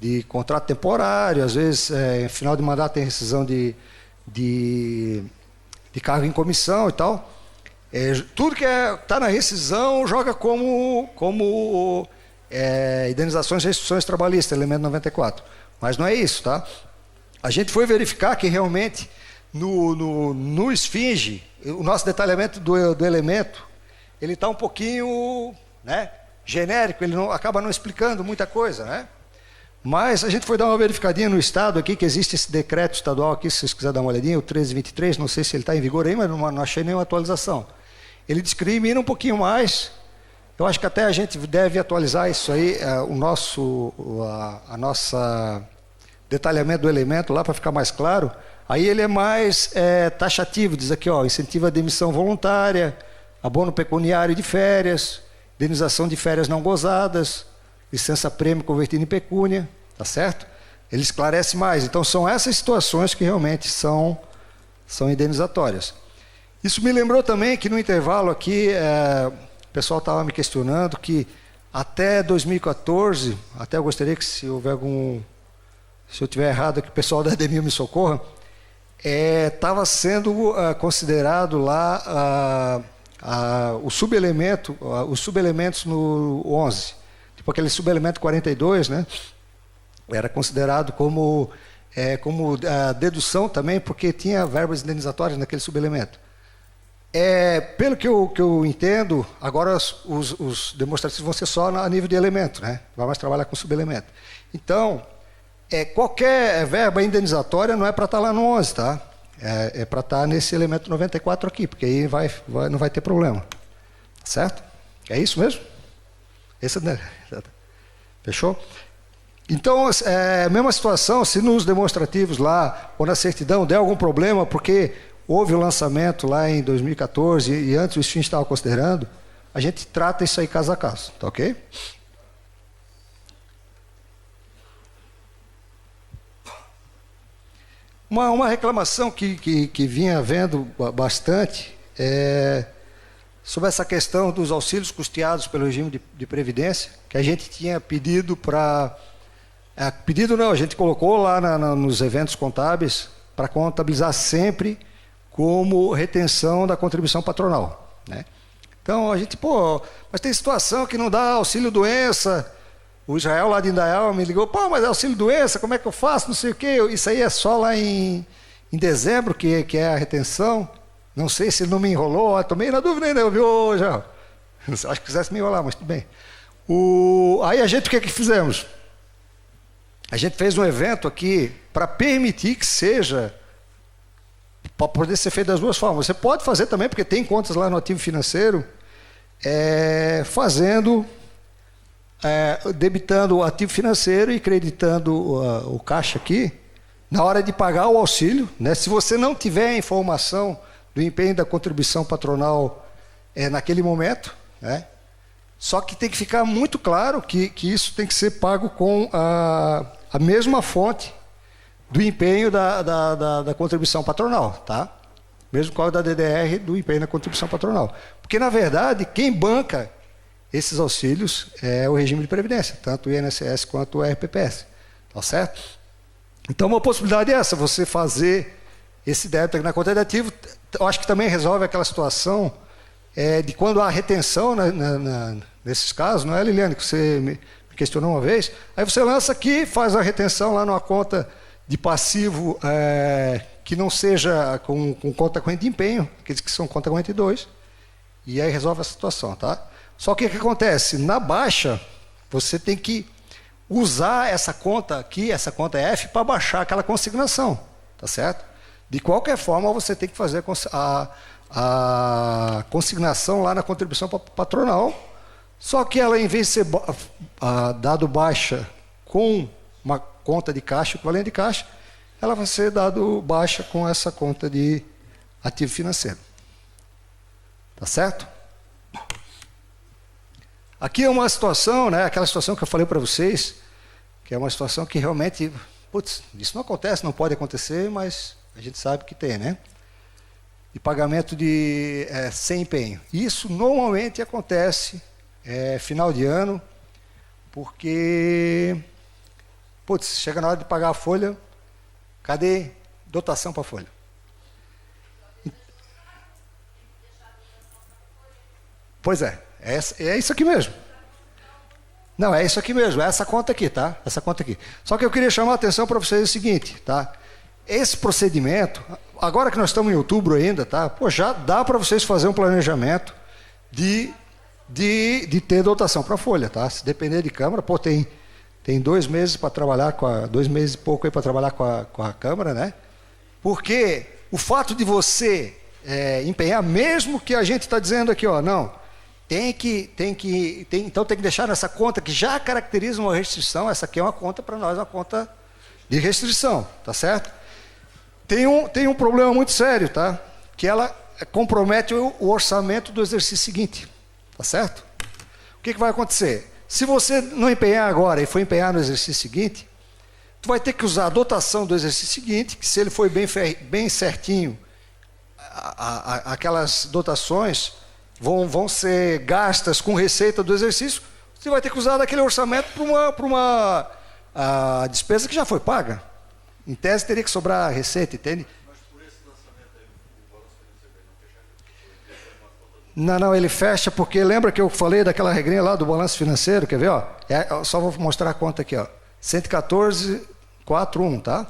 de contrato temporário, às vezes em final de mandato tem rescisão de cargo em comissão e tal. Tudo que está na rescisão joga como indenizações e restrições trabalhistas, elemento 94. Mas não é isso, tá? A gente foi verificar que realmente no esfinge, o nosso detalhamento do elemento, ele está um pouquinho, né, genérico, ele acaba não explicando muita coisa, né? Mas a gente foi dar uma verificadinha no Estado aqui, que existe esse decreto estadual aqui, se vocês quiserem dar uma olhadinha, o 1323, não sei se ele está em vigor aí, mas não achei nenhuma atualização. Ele discrimina um pouquinho mais. Eu acho que até a gente deve atualizar isso aí, a nossa detalhamento do elemento lá, para ficar mais claro. Aí ele é mais taxativo, diz aqui, ó, incentivo à demissão voluntária, abono pecuniário de férias, indenização de férias não gozadas, licença-prêmio convertida em pecúnia, tá certo? Ele esclarece mais. Então, são essas situações que realmente são indenizatórias. Isso me lembrou também que no intervalo aqui, o pessoal estava me questionando que até 2014, até eu gostaria que se houver se eu estiver errado, que o pessoal da ADEMIL me socorra, estava sendo considerado lá os subelementos no 11, tipo aquele subelemento 42, né? Era considerado como dedução também, porque tinha verbas indenizatórias naquele subelemento. Pelo que eu entendo, agora os demonstrativos vão ser só a nível de elemento, né? Vai mais trabalhar com subelemento. Então, qualquer verba indenizatória não é para estar lá no 11, tá? É para estar nesse elemento 94 aqui, porque aí não vai ter problema. Certo? É isso mesmo? Fechou? Então, mesma situação, se nos demonstrativos lá, ou na certidão, der algum problema, porque houve o lançamento lá em 2014 e antes o SFIN estava considerando, a gente trata isso aí caso a caso, tá ok? Uma reclamação que vinha havendo bastante sobre essa questão dos auxílios custeados pelo regime de previdência, que a gente tinha pedido para... pedido não, a gente colocou lá nos eventos contábeis para contabilizar sempre como retenção da contribuição patronal, né? Então, a gente, mas tem situação que não dá auxílio-doença. O Israel lá de Indaial me ligou, mas é auxílio-doença, como é que eu faço, não sei o quê. Isso aí é só lá em dezembro que é a retenção. Não sei se ele não me enrolou, tomei na dúvida ainda, viu, Israel? Acho que quisesse me enrolar, mas tudo bem. Aí a gente, o que fizemos? A gente fez um evento aqui para permitir que seja... para poder ser feito das duas formas. Você pode fazer também, porque tem contas lá no ativo financeiro, debitando o ativo financeiro e creditando o caixa aqui, na hora de pagar o auxílio, né? Se você não tiver a informação do empenho da contribuição patronal naquele momento, né? Só que tem que ficar muito claro que isso tem que ser pago com a mesma fonte do empenho da contribuição patronal, tá? Mesmo com a da DDR do empenho da contribuição patronal. Porque, na verdade, quem banca esses auxílios é o regime de previdência, tanto o INSS quanto o RPPS, tá certo? Então, uma possibilidade é essa, você fazer esse débito na conta de ativo. Eu acho que também resolve aquela situação de quando há retenção nesses casos, não é, Liliane, que você me questionou uma vez? Aí você lança aqui, faz a retenção lá numa conta de passivo que não seja com conta corrente de empenho, aqueles que são conta corrente 2, e aí resolve a situação, tá? Só que o que acontece? Na baixa, você tem que usar essa conta aqui, essa conta F, para baixar aquela consignação, tá certo? De qualquer forma, você tem que fazer a consignação lá na contribuição patronal, só que ela, em vez de ser dado baixa com uma conta de caixa, equivalente de caixa, ela vai ser dado baixa com essa conta de ativo financeiro. Tá certo? Aqui é uma situação, né, aquela situação que eu falei para vocês, que é uma situação que realmente, isso não acontece, não pode acontecer, mas a gente sabe que tem, né? De pagamento sem empenho. Isso normalmente acontece final de ano, porque, chega na hora de pagar a folha, cadê dotação para a folha? Pois é isso aqui mesmo. Não, é isso aqui mesmo, é essa conta aqui, tá? Essa conta aqui. Só que eu queria chamar a atenção para vocês o seguinte, tá? Esse procedimento, agora que nós estamos em outubro ainda, tá? Já dá para vocês fazer um planejamento de ter dotação para a folha, tá? Se depender de Câmara, tem tem 2 meses para trabalhar 2 meses e pouco aí para trabalhar com a Câmara, né? Porque o fato de você empenhar, mesmo que a gente está dizendo aqui, ó, não, então tem que deixar nessa conta que já caracteriza uma restrição. Essa aqui é uma conta para nós, uma conta de restrição, tá certo? Tem um problema muito sério, tá? Que ela compromete o orçamento do exercício seguinte, tá certo? O que vai acontecer? Se você não empenhar agora e for empenhar no exercício seguinte, tu vai ter que usar a dotação do exercício seguinte, que se ele for bem certinho, aquelas dotações vão ser gastas com receita do exercício, você vai ter que usar daquele orçamento para uma despesa que já foi paga. Em tese teria que sobrar receita, entende? Mas por esse lançamento aí, o balanço financeiro não fecha? Não, ele fecha porque lembra que eu falei daquela regrinha lá do balanço financeiro, quer ver? Ó, só vou mostrar a conta aqui, ó. 114,41, tá?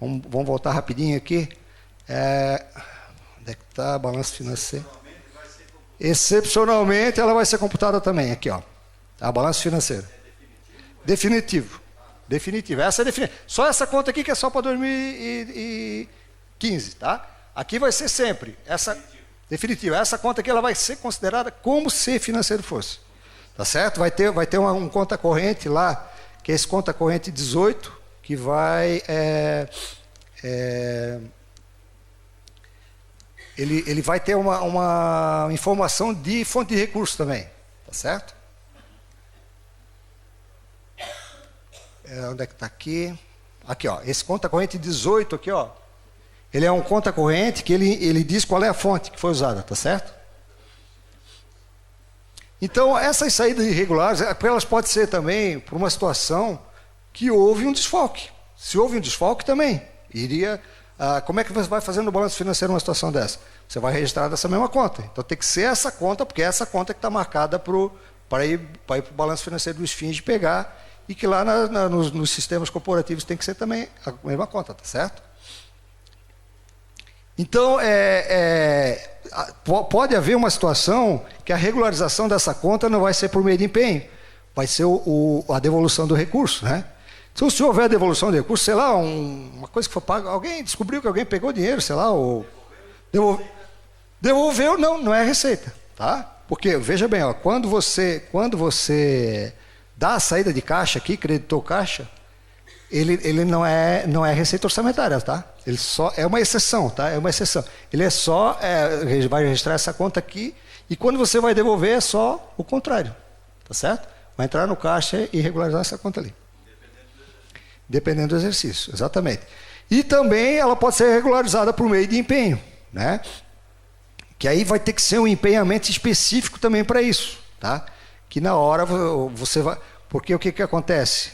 Vamos voltar rapidinho aqui. Onde é que está balanço financeiro? Excepcionalmente, ela vai ser computada também, aqui, ó. Tá? Balanço financeiro. Definitivo. Essa é definitiva. Só essa conta aqui que é só para 2015, tá? Aqui vai ser sempre essa definitiva. Essa conta aqui ela vai ser considerada como se financeiro fosse. Tá certo? Vai ter um conta corrente lá, que é esse conta corrente 18, que vai ele vai ter uma informação de fonte de recurso também, tá certo? Onde é que está aqui? Aqui, ó, esse conta corrente 18 aqui, ó, ele é um conta corrente que ele diz qual é a fonte que foi usada, tá certo? Então, essas saídas irregulares, elas podem ser também por uma situação que houve um desfalque. Se houve um desfalque também, como é que você vai fazer no balanço financeiro uma situação dessa? Você vai registrar dessa mesma conta. Então tem que ser essa conta, porque é essa conta que está marcada para ir para o balanço financeiro do Esfinge pegar, e que lá nos sistemas corporativos tem que ser também a mesma conta, tá certo? Então, pode haver uma situação que a regularização dessa conta não vai ser por meio de empenho, vai ser a devolução do recurso, né? Então, se houver devolução de recurso, sei lá, uma coisa que foi paga, alguém descobriu que alguém pegou dinheiro, sei lá, ou devolveu, não é receita, tá? Porque, veja bem, ó, quando você dá a saída de caixa aqui, creditou caixa, ele não é receita orçamentária, tá? Ele só é uma exceção, tá? É uma exceção. Ele vai registrar essa conta aqui, e quando você vai devolver é só o contrário, tá certo? Vai entrar no caixa e regularizar essa conta ali. Dependendo do exercício, exatamente. E também ela pode ser regularizada por meio de empenho, né? Que aí vai ter que ser um empenhamento específico também para isso, tá? Que na hora você vai... Porque o que acontece?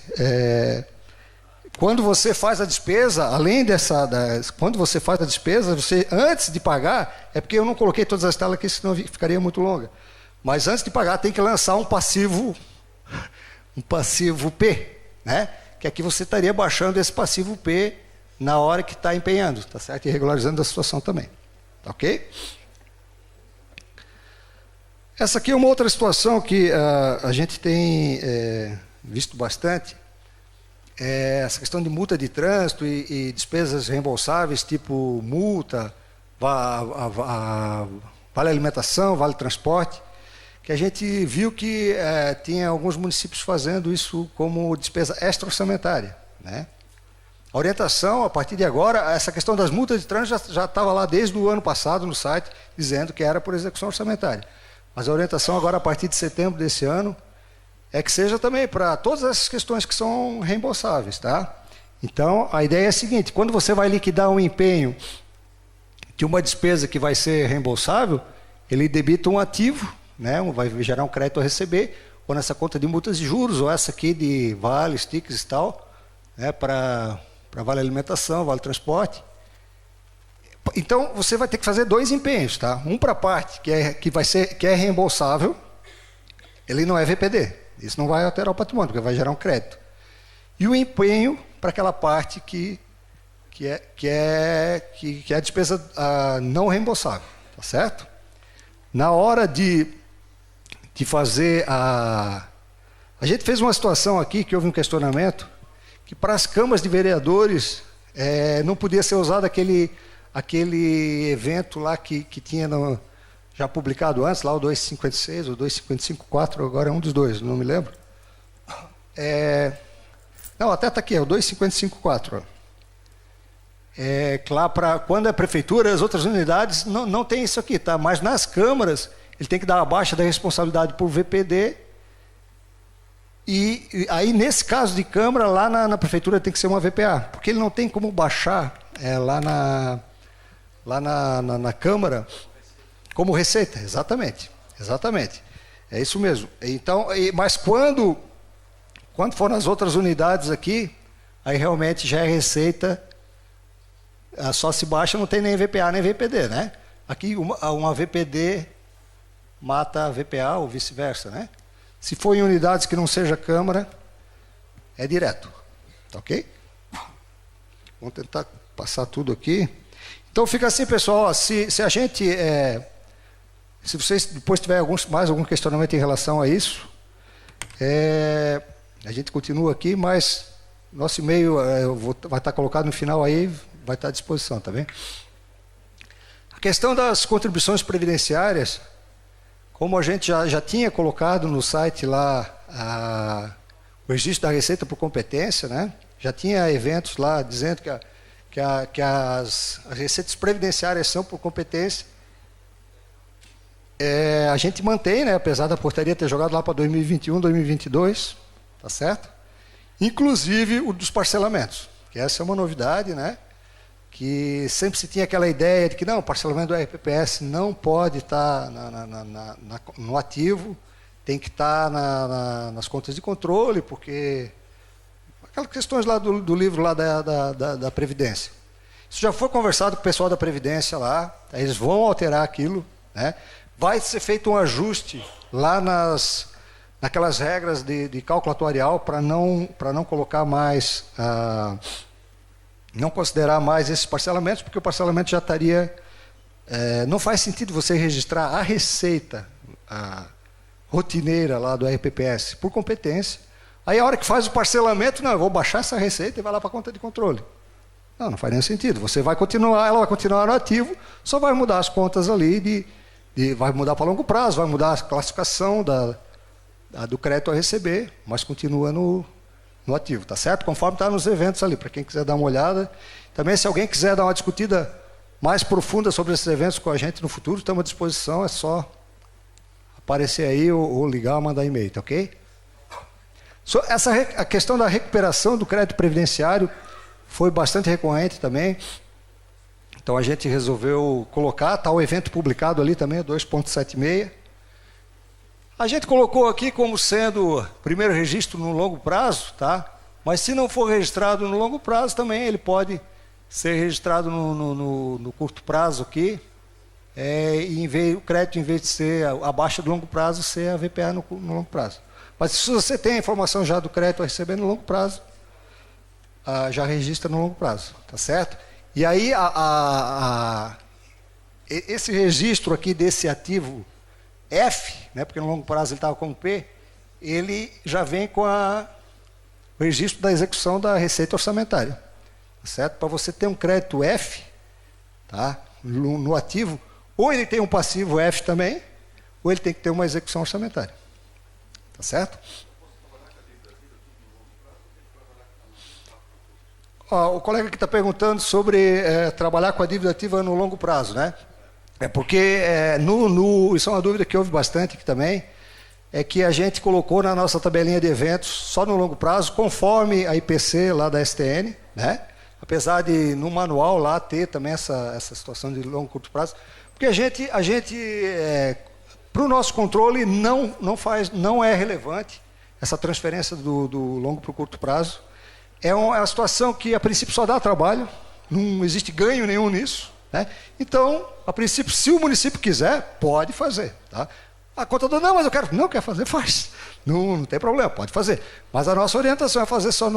Quando você faz a despesa, além quando você faz a despesa, você, antes de pagar, é porque eu não coloquei todas as telas aqui, senão ficaria muito longa. Mas antes de pagar, tem que lançar um passivo P, né? Que aqui você estaria baixando esse passivo P na hora que está empenhando, tá certo? E regularizando a situação também, tá ok? Essa aqui é uma outra situação que a gente tem visto bastante, essa questão de multa de trânsito e despesas reembolsáveis, tipo multa, vale alimentação, vale transporte, que a gente viu que tinha alguns municípios fazendo isso como despesa extra-orçamentária, né? A orientação, a partir de agora, essa questão das multas de trânsito já estava lá desde o ano passado no site, dizendo que era por execução orçamentária. Mas a orientação agora, a partir de setembro desse ano, é que seja também para todas essas questões que são reembolsáveis, tá? Então, a ideia é a seguinte: quando você vai liquidar um empenho de uma despesa que vai ser reembolsável, ele debita um ativo, né? Vai gerar um crédito a receber, ou nessa conta de multas de juros, ou essa aqui de vales, tickets e tal, né? Para vale alimentação, vale transporte. Então, você vai ter que fazer 2 empenhos, tá? Um para a parte que é reembolsável, ele não é VPD. Isso não vai alterar o patrimônio, porque vai gerar um crédito. E o empenho para aquela parte que é a despesa não reembolsável, tá certo? Na hora de fazer A gente fez uma situação aqui, que houve um questionamento, que para as câmaras de vereadores não podia ser usado aquele evento lá que tinha já publicado antes, lá o 256 ou 2554, agora é um dos dois, não me lembro. Não, até está aqui, é o 2554. Claro, quando é prefeitura, as outras unidades não tem isso aqui, tá? Mas nas câmaras, ele tem que dar a baixa da responsabilidade por VPD. E aí, nesse caso de câmara, lá na prefeitura tem que ser uma VPA, porque ele não tem como baixar lá na Câmara como receita. Exatamente. É isso mesmo. Então, mas quando for nas outras unidades aqui, aí realmente já é receita, só se baixa, não tem nem VPA nem VPD, né? Aqui uma VPD mata a VPA ou vice-versa, né? Se for em unidades que não seja Câmara, é direto. Tá ok? Vamos tentar passar tudo aqui. Então fica assim, pessoal, se a gente... se vocês depois tiverem mais algum questionamento em relação a isso, a gente continua aqui, mas nosso e-mail vai estar colocado no final aí, vai estar à disposição, tá bem? A questão das contribuições previdenciárias, como a gente já tinha colocado no site lá o registro da receita por competência, né? Já tinha eventos lá dizendo que as receitas previdenciárias são por competência. A gente mantém, né? Apesar da portaria ter jogado lá para 2021, 2022, tá certo? Inclusive o dos parcelamentos, que essa é uma novidade, né? Que sempre se tinha aquela ideia de que não, o parcelamento do RPPS não pode estar no ativo, tem que estar nas contas de controle, porque aquelas questões lá do livro lá da Previdência. Isso já foi conversado com o pessoal da Previdência lá, eles vão alterar aquilo, né? Vai ser feito um ajuste lá naquelas regras de cálculo atuarial para não colocar mais... não considerar mais esses parcelamentos, porque o parcelamento já estaria... não faz sentido você registrar a receita rotineira lá do RPPS por competência. Aí a hora que faz o parcelamento, não, eu vou baixar essa receita e vai lá para a conta de controle. Não faz nenhum sentido. Ela vai continuar no ativo, só vai mudar as contas ali, vai mudar para longo prazo, vai mudar a classificação do crédito a receber, mas continua no ativo, tá certo? Conforme está nos eventos ali, para quem quiser dar uma olhada. Também, se alguém quiser dar uma discutida mais profunda sobre esses eventos com a gente no futuro, estamos à disposição, é só aparecer aí ou ligar ou mandar e-mail, tá ok? A questão da recuperação do crédito previdenciário foi bastante recorrente também, então a gente resolveu colocar, está o evento publicado ali também, 2.76. A gente colocou aqui como sendo primeiro registro no longo prazo, tá? Mas se não for registrado no longo prazo, também ele pode ser registrado no curto prazo aqui. O crédito, em vez de ser abaixo do longo prazo, ser a VPA no longo prazo. Mas se você tem a informação já do crédito a receber no longo prazo, já registra no longo prazo, tá certo? E aí, esse registro aqui desse ativo F, né, porque no longo prazo ele estava como P, ele já vem com o registro da execução da receita orçamentária. Tá certo? Para você ter um crédito F, tá, no ativo, ou ele tem um passivo F também, ou ele tem que ter uma execução orçamentária. Tá certo? O colega que está perguntando sobre trabalhar com a dívida ativa no longo prazo, né? Porque isso é uma dúvida que houve bastante aqui também, é que a gente colocou na nossa tabelinha de eventos só no longo prazo, conforme a IPC lá da STN, né? Apesar de no manual lá ter também essa situação de longo e curto prazo, porque a gente para o nosso controle não é relevante essa transferência do longo para o curto prazo. É uma situação que a princípio só dá trabalho, não existe ganho nenhum nisso, né? Então, a princípio, se o município quiser, pode fazer, tá? A contadora, não, mas não quer fazer, faz. Não tem problema, pode fazer. Mas a nossa orientação é fazer só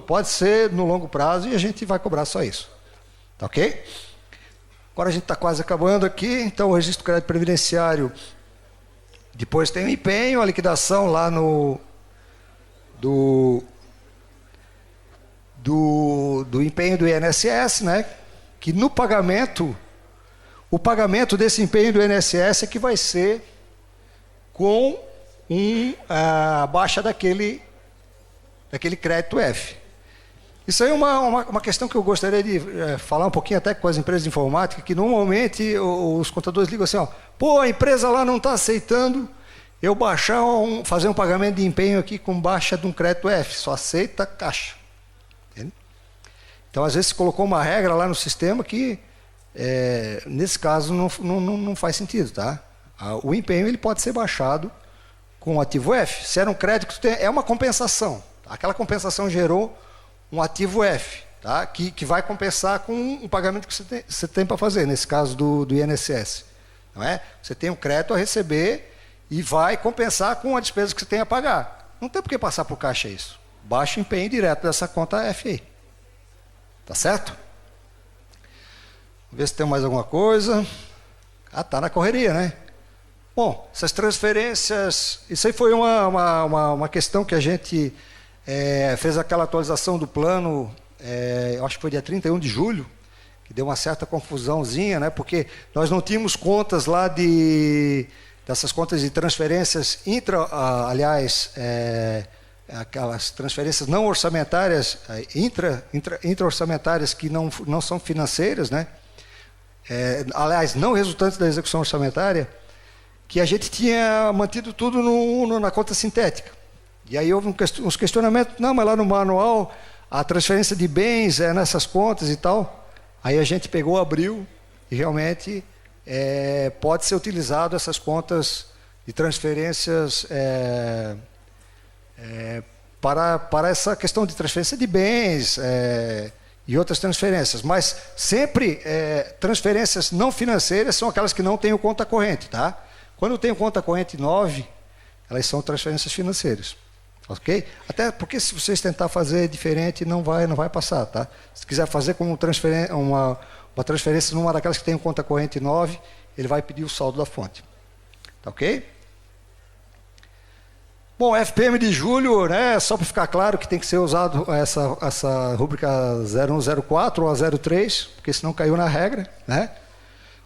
pode ser no longo prazo e a gente vai cobrar só isso. Tá ok? Agora a gente está quase acabando aqui, então o registro do crédito previdenciário, depois tem o empenho, a liquidação lá no do empenho do INSS, né? Que no pagamento, o pagamento desse empenho do INSS é que vai ser com a baixa daquele crédito F. Isso aí é uma questão que eu gostaria de falar um pouquinho até com as empresas de informática, que normalmente os contadores ligam assim, ó, pô, a empresa lá não está aceitando eu fazer um pagamento de empenho aqui com baixa de um crédito F, só aceita caixa. Entende? Então, às vezes, se colocou uma regra lá no sistema que, nesse caso, não faz sentido, tá? O empenho ele pode ser baixado com o ativo F. Se era um crédito, é uma compensação. Aquela compensação gerou um ativo F, tá? Que vai compensar com o pagamento que você tem para fazer, nesse caso do INSS. Não é? Você tem um crédito a receber e vai compensar com a despesa que você tem a pagar. Não tem por que passar por caixa isso. Baixa o empenho direto dessa conta F aí. Tá certo? Vamos ver se tem mais alguma coisa. Tá na correria, né? Bom, essas transferências... Isso aí foi uma questão que a gente fez aquela atualização do plano, eu acho que foi dia 31 de julho, que deu uma certa confusãozinha, né? Porque nós não tínhamos contas lá dessas contas de transferências aquelas transferências não orçamentárias, intra-orçamentárias que não são financeiras, né? Aliás, não resultantes da execução orçamentária, que a gente tinha mantido tudo na conta sintética. E aí houve uns questionamentos, não, mas lá no manual a transferência de bens é nessas contas e tal. Aí a gente pegou, abriu e realmente pode ser utilizado essas contas de transferências para essa questão de transferência de bens e outras transferências. Mas sempre transferências não financeiras são aquelas que não têm conta corrente, tá? Quando tem conta corrente 9, elas são transferências financeiras. Ok? Até porque se vocês tentar fazer diferente, não vai passar, tá? Se quiser fazer como uma transferência numa daquelas que tem conta corrente 9, ele vai pedir o saldo da fonte. Tá ok? Bom, FPM de julho, né? Só para ficar claro que tem que ser usado essa rúbrica 0104 ou a 03, porque senão caiu na regra, né?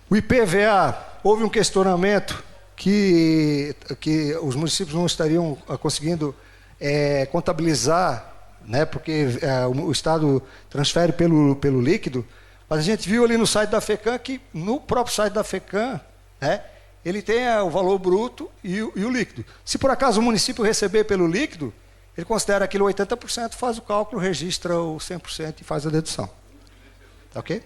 O IPVA, houve um questionamento que os municípios não estariam conseguindo contabilizar, né, porque o Estado transfere pelo líquido, mas a gente viu ali no site da FECAM que no próprio site da FECAM, né, ele tem o valor bruto e o líquido. Se por acaso o município receber pelo líquido, ele considera aquilo 80%, faz o cálculo, registra o 100% e faz a dedução. Tá ok?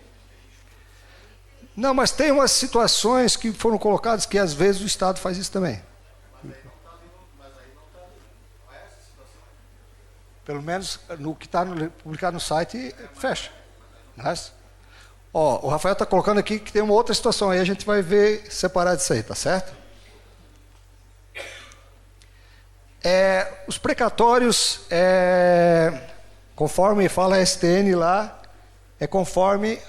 Não, mas tem umas situações que foram colocadas que às vezes o Estado faz isso também. Pelo menos no que está publicado no site, fecha. Mas, o Rafael está colocando aqui que tem uma outra situação, aí a gente vai ver separado disso aí, tá certo? Os precatórios, conforme fala a STN lá, conforme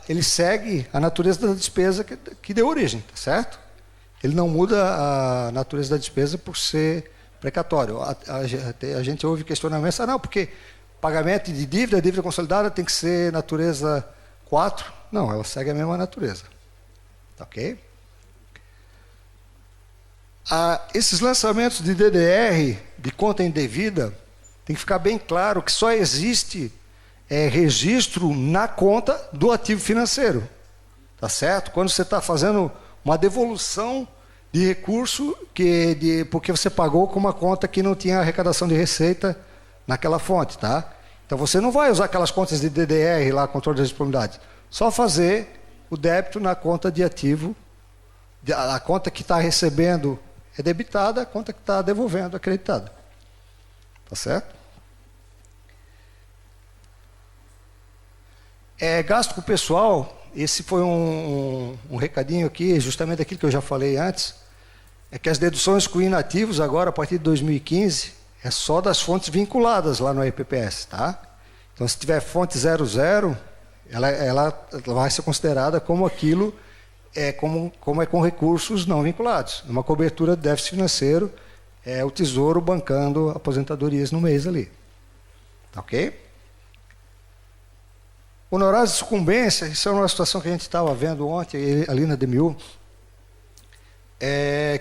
ele segue a natureza da despesa que deu origem, tá certo? Ele não muda a natureza da despesa por ser precatório. A gente ouve questionamentos, não, porque pagamento de dívida consolidada tem que ser natureza 4. Não, ela segue a mesma natureza. Tá ok? Esses lançamentos de DDR, de conta indevida, tem que ficar bem claro que só existe registro na conta do ativo financeiro. Tá certo? Quando você está fazendo uma devolução de recurso porque você pagou com uma conta que não tinha arrecadação de receita naquela fonte, tá? Então você não vai usar aquelas contas de DDR lá, controle das disponibilidades. Só fazer o débito na conta de ativo, a conta que está recebendo é debitada, a conta que está devolvendo é acreditada. Tá certo? Gasto com o pessoal. Esse foi um recadinho aqui, justamente aquilo que eu já falei antes, que as deduções com inativos agora, a partir de 2015, é só das fontes vinculadas lá no IPPS, tá? Então, se tiver fonte 00, ela vai ser considerada como aquilo, como com recursos não vinculados. Uma cobertura de déficit financeiro é o Tesouro bancando aposentadorias no mês ali. Tá ok? Honorários de sucumbência, isso é uma situação que a gente estava vendo ontem ali na DMU,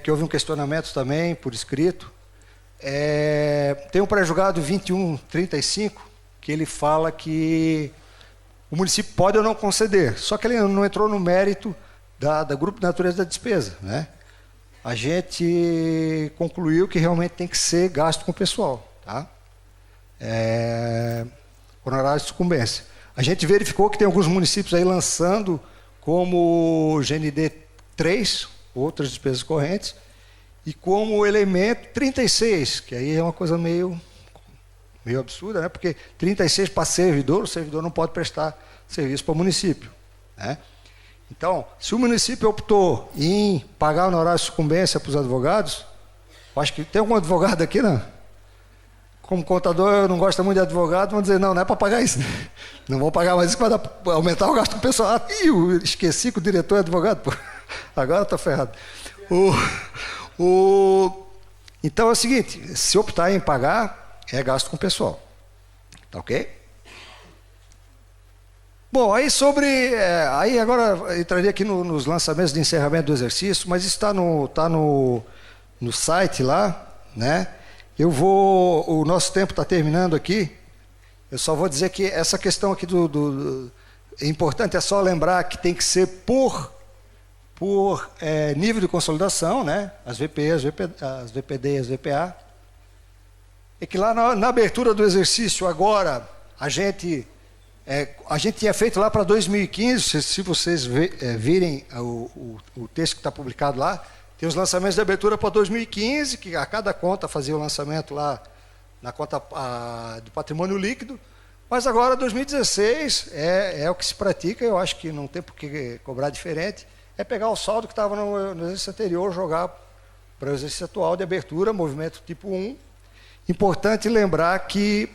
que houve um questionamento também por escrito. Tem um pré-julgado 2135 que ele fala que o município pode ou não conceder, só que ele não entrou no mérito do grupo de natureza da despesa, né? A gente concluiu que realmente tem que ser gasto com o pessoal, tá? Honorários de sucumbência. A gente verificou que tem alguns municípios aí lançando como GND 3, outras despesas correntes, e como elemento 36, que aí é uma coisa meio absurda, né? Porque 36 para servidor, o servidor não pode prestar serviço para o município, né? Então, se o município optou em pagar honorário de sucumbência para os advogados, acho que tem algum advogado aqui, não? Como contador, eu não gosto muito de advogado, vão dizer, não é para pagar isso. Não vão pagar mais isso, vai aumentar o gasto com o pessoal. Eu esqueci que o diretor é advogado, pô. Agora está ferrado. Então é o seguinte, se optar em pagar, é gasto com o pessoal. Tá ok? Bom, aí aí agora eu entraria aqui nos lançamentos de encerramento do exercício, mas isso está no site lá, né? O nosso tempo está terminando aqui. Eu só vou dizer que essa questão aqui é importante, é só lembrar que tem que ser por nível de consolidação, né? As VPE, as VPD e as VPA. E que lá na abertura do exercício agora, a gente tinha feito lá para 2015, se vocês virem o texto que está publicado lá, tem os lançamentos de abertura para 2015, que a cada conta fazia o lançamento lá na conta do patrimônio líquido, mas agora 2016 é o que se pratica, eu acho que não tem por que cobrar diferente, é pegar o saldo que estava no exercício anterior, jogar para o exercício atual de abertura, movimento tipo 1. Importante lembrar que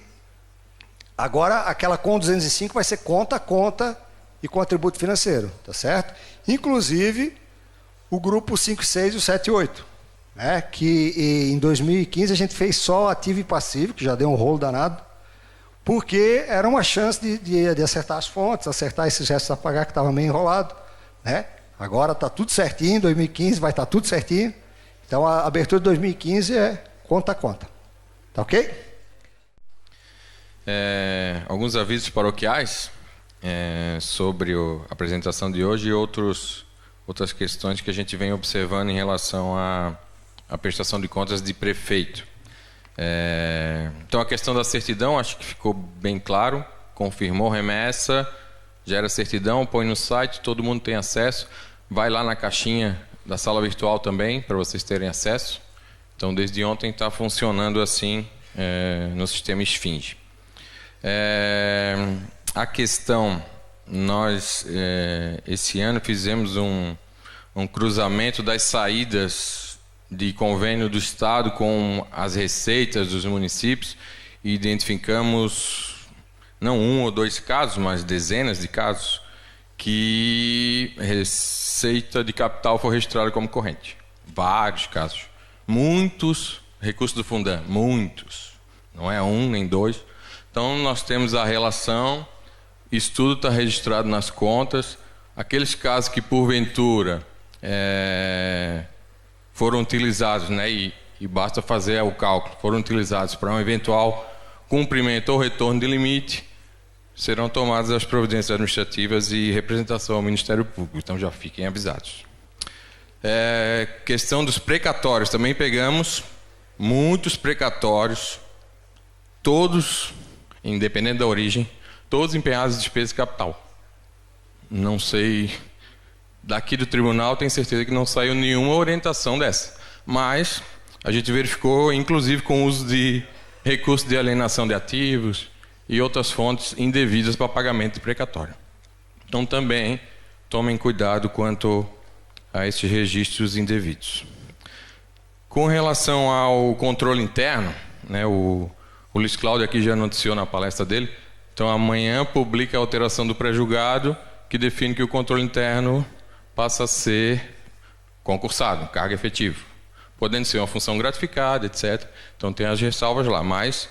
agora aquela CON 205 vai ser conta a conta e com atributo financeiro, tá certo? Inclusive o grupo 56 e o 78, né? Que em 2015 a gente fez só ativo e passivo, que já deu um rolo danado, porque era uma chance de acertar as fontes, acertar esses restos a pagar que estava meio enrolado, né? Agora está tudo certinho, 2015 vai estar tudo certinho, então a abertura de 2015 é conta a conta, tá ok? Alguns avisos paroquiais sobre a apresentação de hoje e outras questões que a gente vem observando em relação à prestação de contas de prefeito. Então, a questão da certidão, acho que ficou bem claro, confirmou remessa, gera certidão, põe no site, todo mundo tem acesso, vai lá na caixinha da sala virtual também, para vocês terem acesso. Então, desde ontem está funcionando assim no sistema Esfinge. A questão, nós esse ano fizemos um cruzamento das saídas de convênio do Estado com as receitas dos municípios e identificamos não um ou dois casos, mas dezenas de casos que receita de capital foi registrada como corrente. Vários casos. Muitos recursos do Fundam, muitos. Não é um nem dois. Então, nós temos a relação, isso tudo está registrado nas contas. Aqueles casos que, porventura, foram utilizados, né, e basta fazer o cálculo, foram utilizados para um eventual cumprimento ou retorno de limite, serão tomadas as providências administrativas e representação ao Ministério Público. Então, já fiquem avisados. Questão dos precatórios, também pegamos muitos precatórios, todos, independente da origem, todos empenhados de despesa de capital. Não sei, daqui do tribunal tenho certeza que não saiu nenhuma orientação dessa, mas a gente verificou, inclusive com o uso de recursos de alienação de ativos e outras fontes indevidas para pagamento de precatório. Então também tomem cuidado quanto a esses registros indevidos. Com relação ao controle interno, né, o Luiz Cláudio aqui já noticiou na palestra dele, então amanhã publica a alteração do pré-julgado que define que o controle interno passa a ser concursado, cargo efetivo. podendo ser uma função gratificada, etc. Então tem as ressalvas lá, mas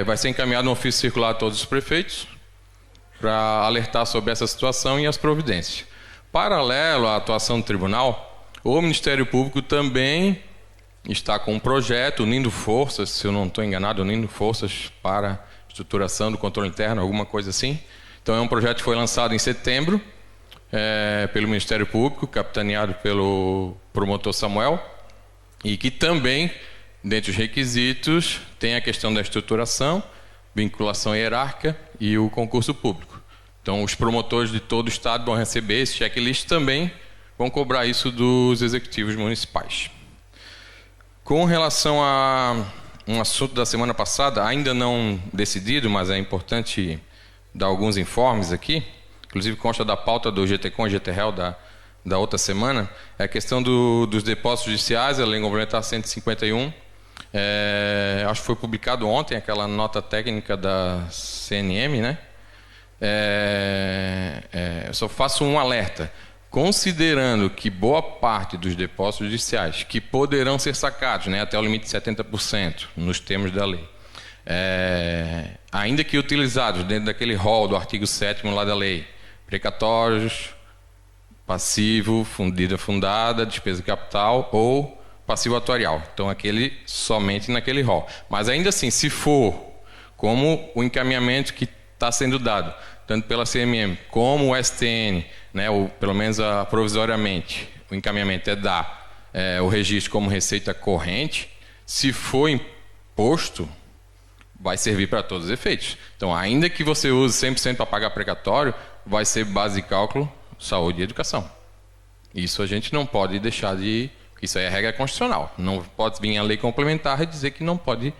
vai ser encaminhado um ofício circular a todos os prefeitos para alertar sobre essa situação e as providências. Paralelo à atuação do tribunal, o Ministério Público também está com um projeto unindo forças, se eu não estou enganado, unindo forças para estruturação do controle interno, alguma coisa assim. Então é um projeto que foi lançado em setembro pelo Ministério Público, capitaneado pelo promotor Samuel, e que também, dentre os requisitos, tem a questão da estruturação, vinculação hierárquica e o concurso público. Então os promotores de todo o estado vão receber esse checklist também, vão cobrar isso dos executivos municipais. Com relação a um assunto da semana passada, ainda não decidido, mas é importante dar alguns informes aqui, inclusive consta da pauta do GTCOM e GTREL da outra semana, é a questão dos depósitos judiciais, a Lei Complementar 151. Acho que foi publicado ontem aquela nota técnica da CNM, né? Eu só faço um alerta. Considerando que boa parte dos depósitos judiciais que poderão ser sacados, né, até o limite de 70%, nos termos da lei, ainda que utilizados dentro daquele rol do artigo 7º lá da lei, precatórios, passivo, dívida fundada, despesa de capital ou passivo atuarial. Então, somente naquele rol. Mas ainda assim, se for como o encaminhamento que está sendo dado, tanto pela CMM como o STN, né, ou pelo menos provisoriamente, o encaminhamento é dar o registro como receita corrente, se for imposto, vai servir para todos os efeitos. Então, ainda que você use 100% para pagar precatório, vai ser base de cálculo, saúde e educação. Isso a gente não pode deixar de... Isso aí é regra constitucional. Não pode vir a lei complementar e dizer que não pode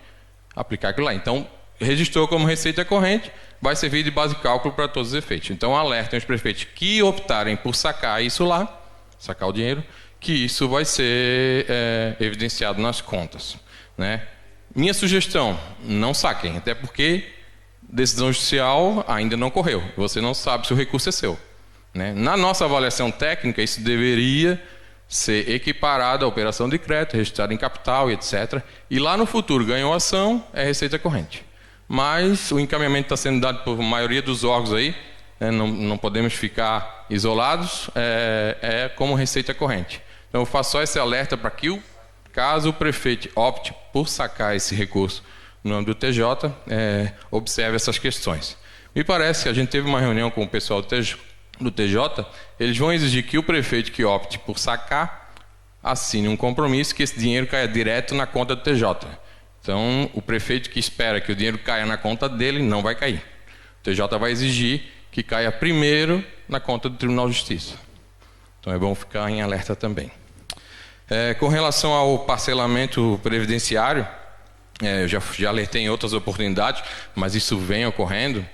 aplicar aquilo lá. Então, registrou como receita corrente, vai servir de base de cálculo para todos os efeitos. Então, alertem os prefeitos que optarem por sacar isso lá, sacar o dinheiro, que isso vai ser evidenciado nas contas, né? Minha sugestão, não saquem, até porque decisão judicial ainda não correu. Você não sabe se o recurso é seu, né? Na nossa avaliação técnica, isso deveria ser equiparado à operação de crédito, registrado em capital, etc. E lá no futuro, ganhou ação, é receita corrente. Mas o encaminhamento está sendo dado por maioria dos órgãos aí, né? Não podemos ficar isolados, como receita corrente. Então eu faço só esse alerta para que, caso o prefeito opte por sacar esse recurso no âmbito do TJ, observe essas questões. Me parece que a gente teve uma reunião com o pessoal do TJ, eles vão exigir que o prefeito que opte por sacar assine um compromisso que esse dinheiro caia direto na conta do TJ. Então, o prefeito que espera que o dinheiro caia na conta dele, não vai cair. O TJ vai exigir que caia primeiro na conta do Tribunal de Justiça. Então, é bom ficar em alerta também. Com relação ao parcelamento previdenciário, eu já alertei em outras oportunidades, mas isso vem ocorrendo.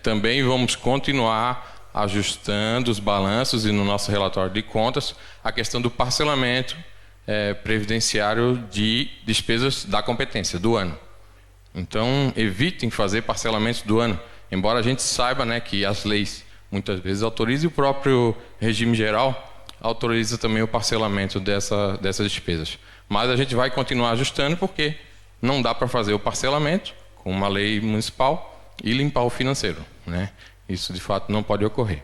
Também vamos continuar ajustando os balanços e no nosso relatório de contas a questão do parcelamento previdenciário de despesas da competência do ano. Então, evitem fazer parcelamentos do ano, embora a gente saiba, né, que as leis muitas vezes autorizam e o próprio regime geral autoriza também o parcelamento dessas despesas. Mas a gente vai continuar ajustando porque não dá para fazer o parcelamento com uma lei municipal e limpar o financeiro, né? Isso de fato não pode ocorrer.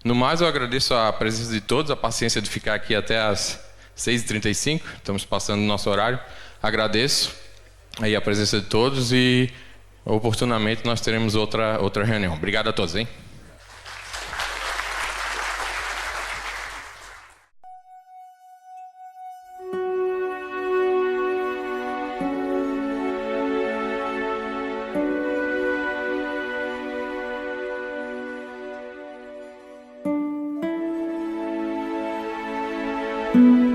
No mais, eu agradeço a presença de todos, a paciência de ficar aqui até as 6h35, estamos passando o nosso horário. Agradeço aí a presença de todos e oportunamente nós teremos outra reunião. Obrigado a todos, hein? Thank you.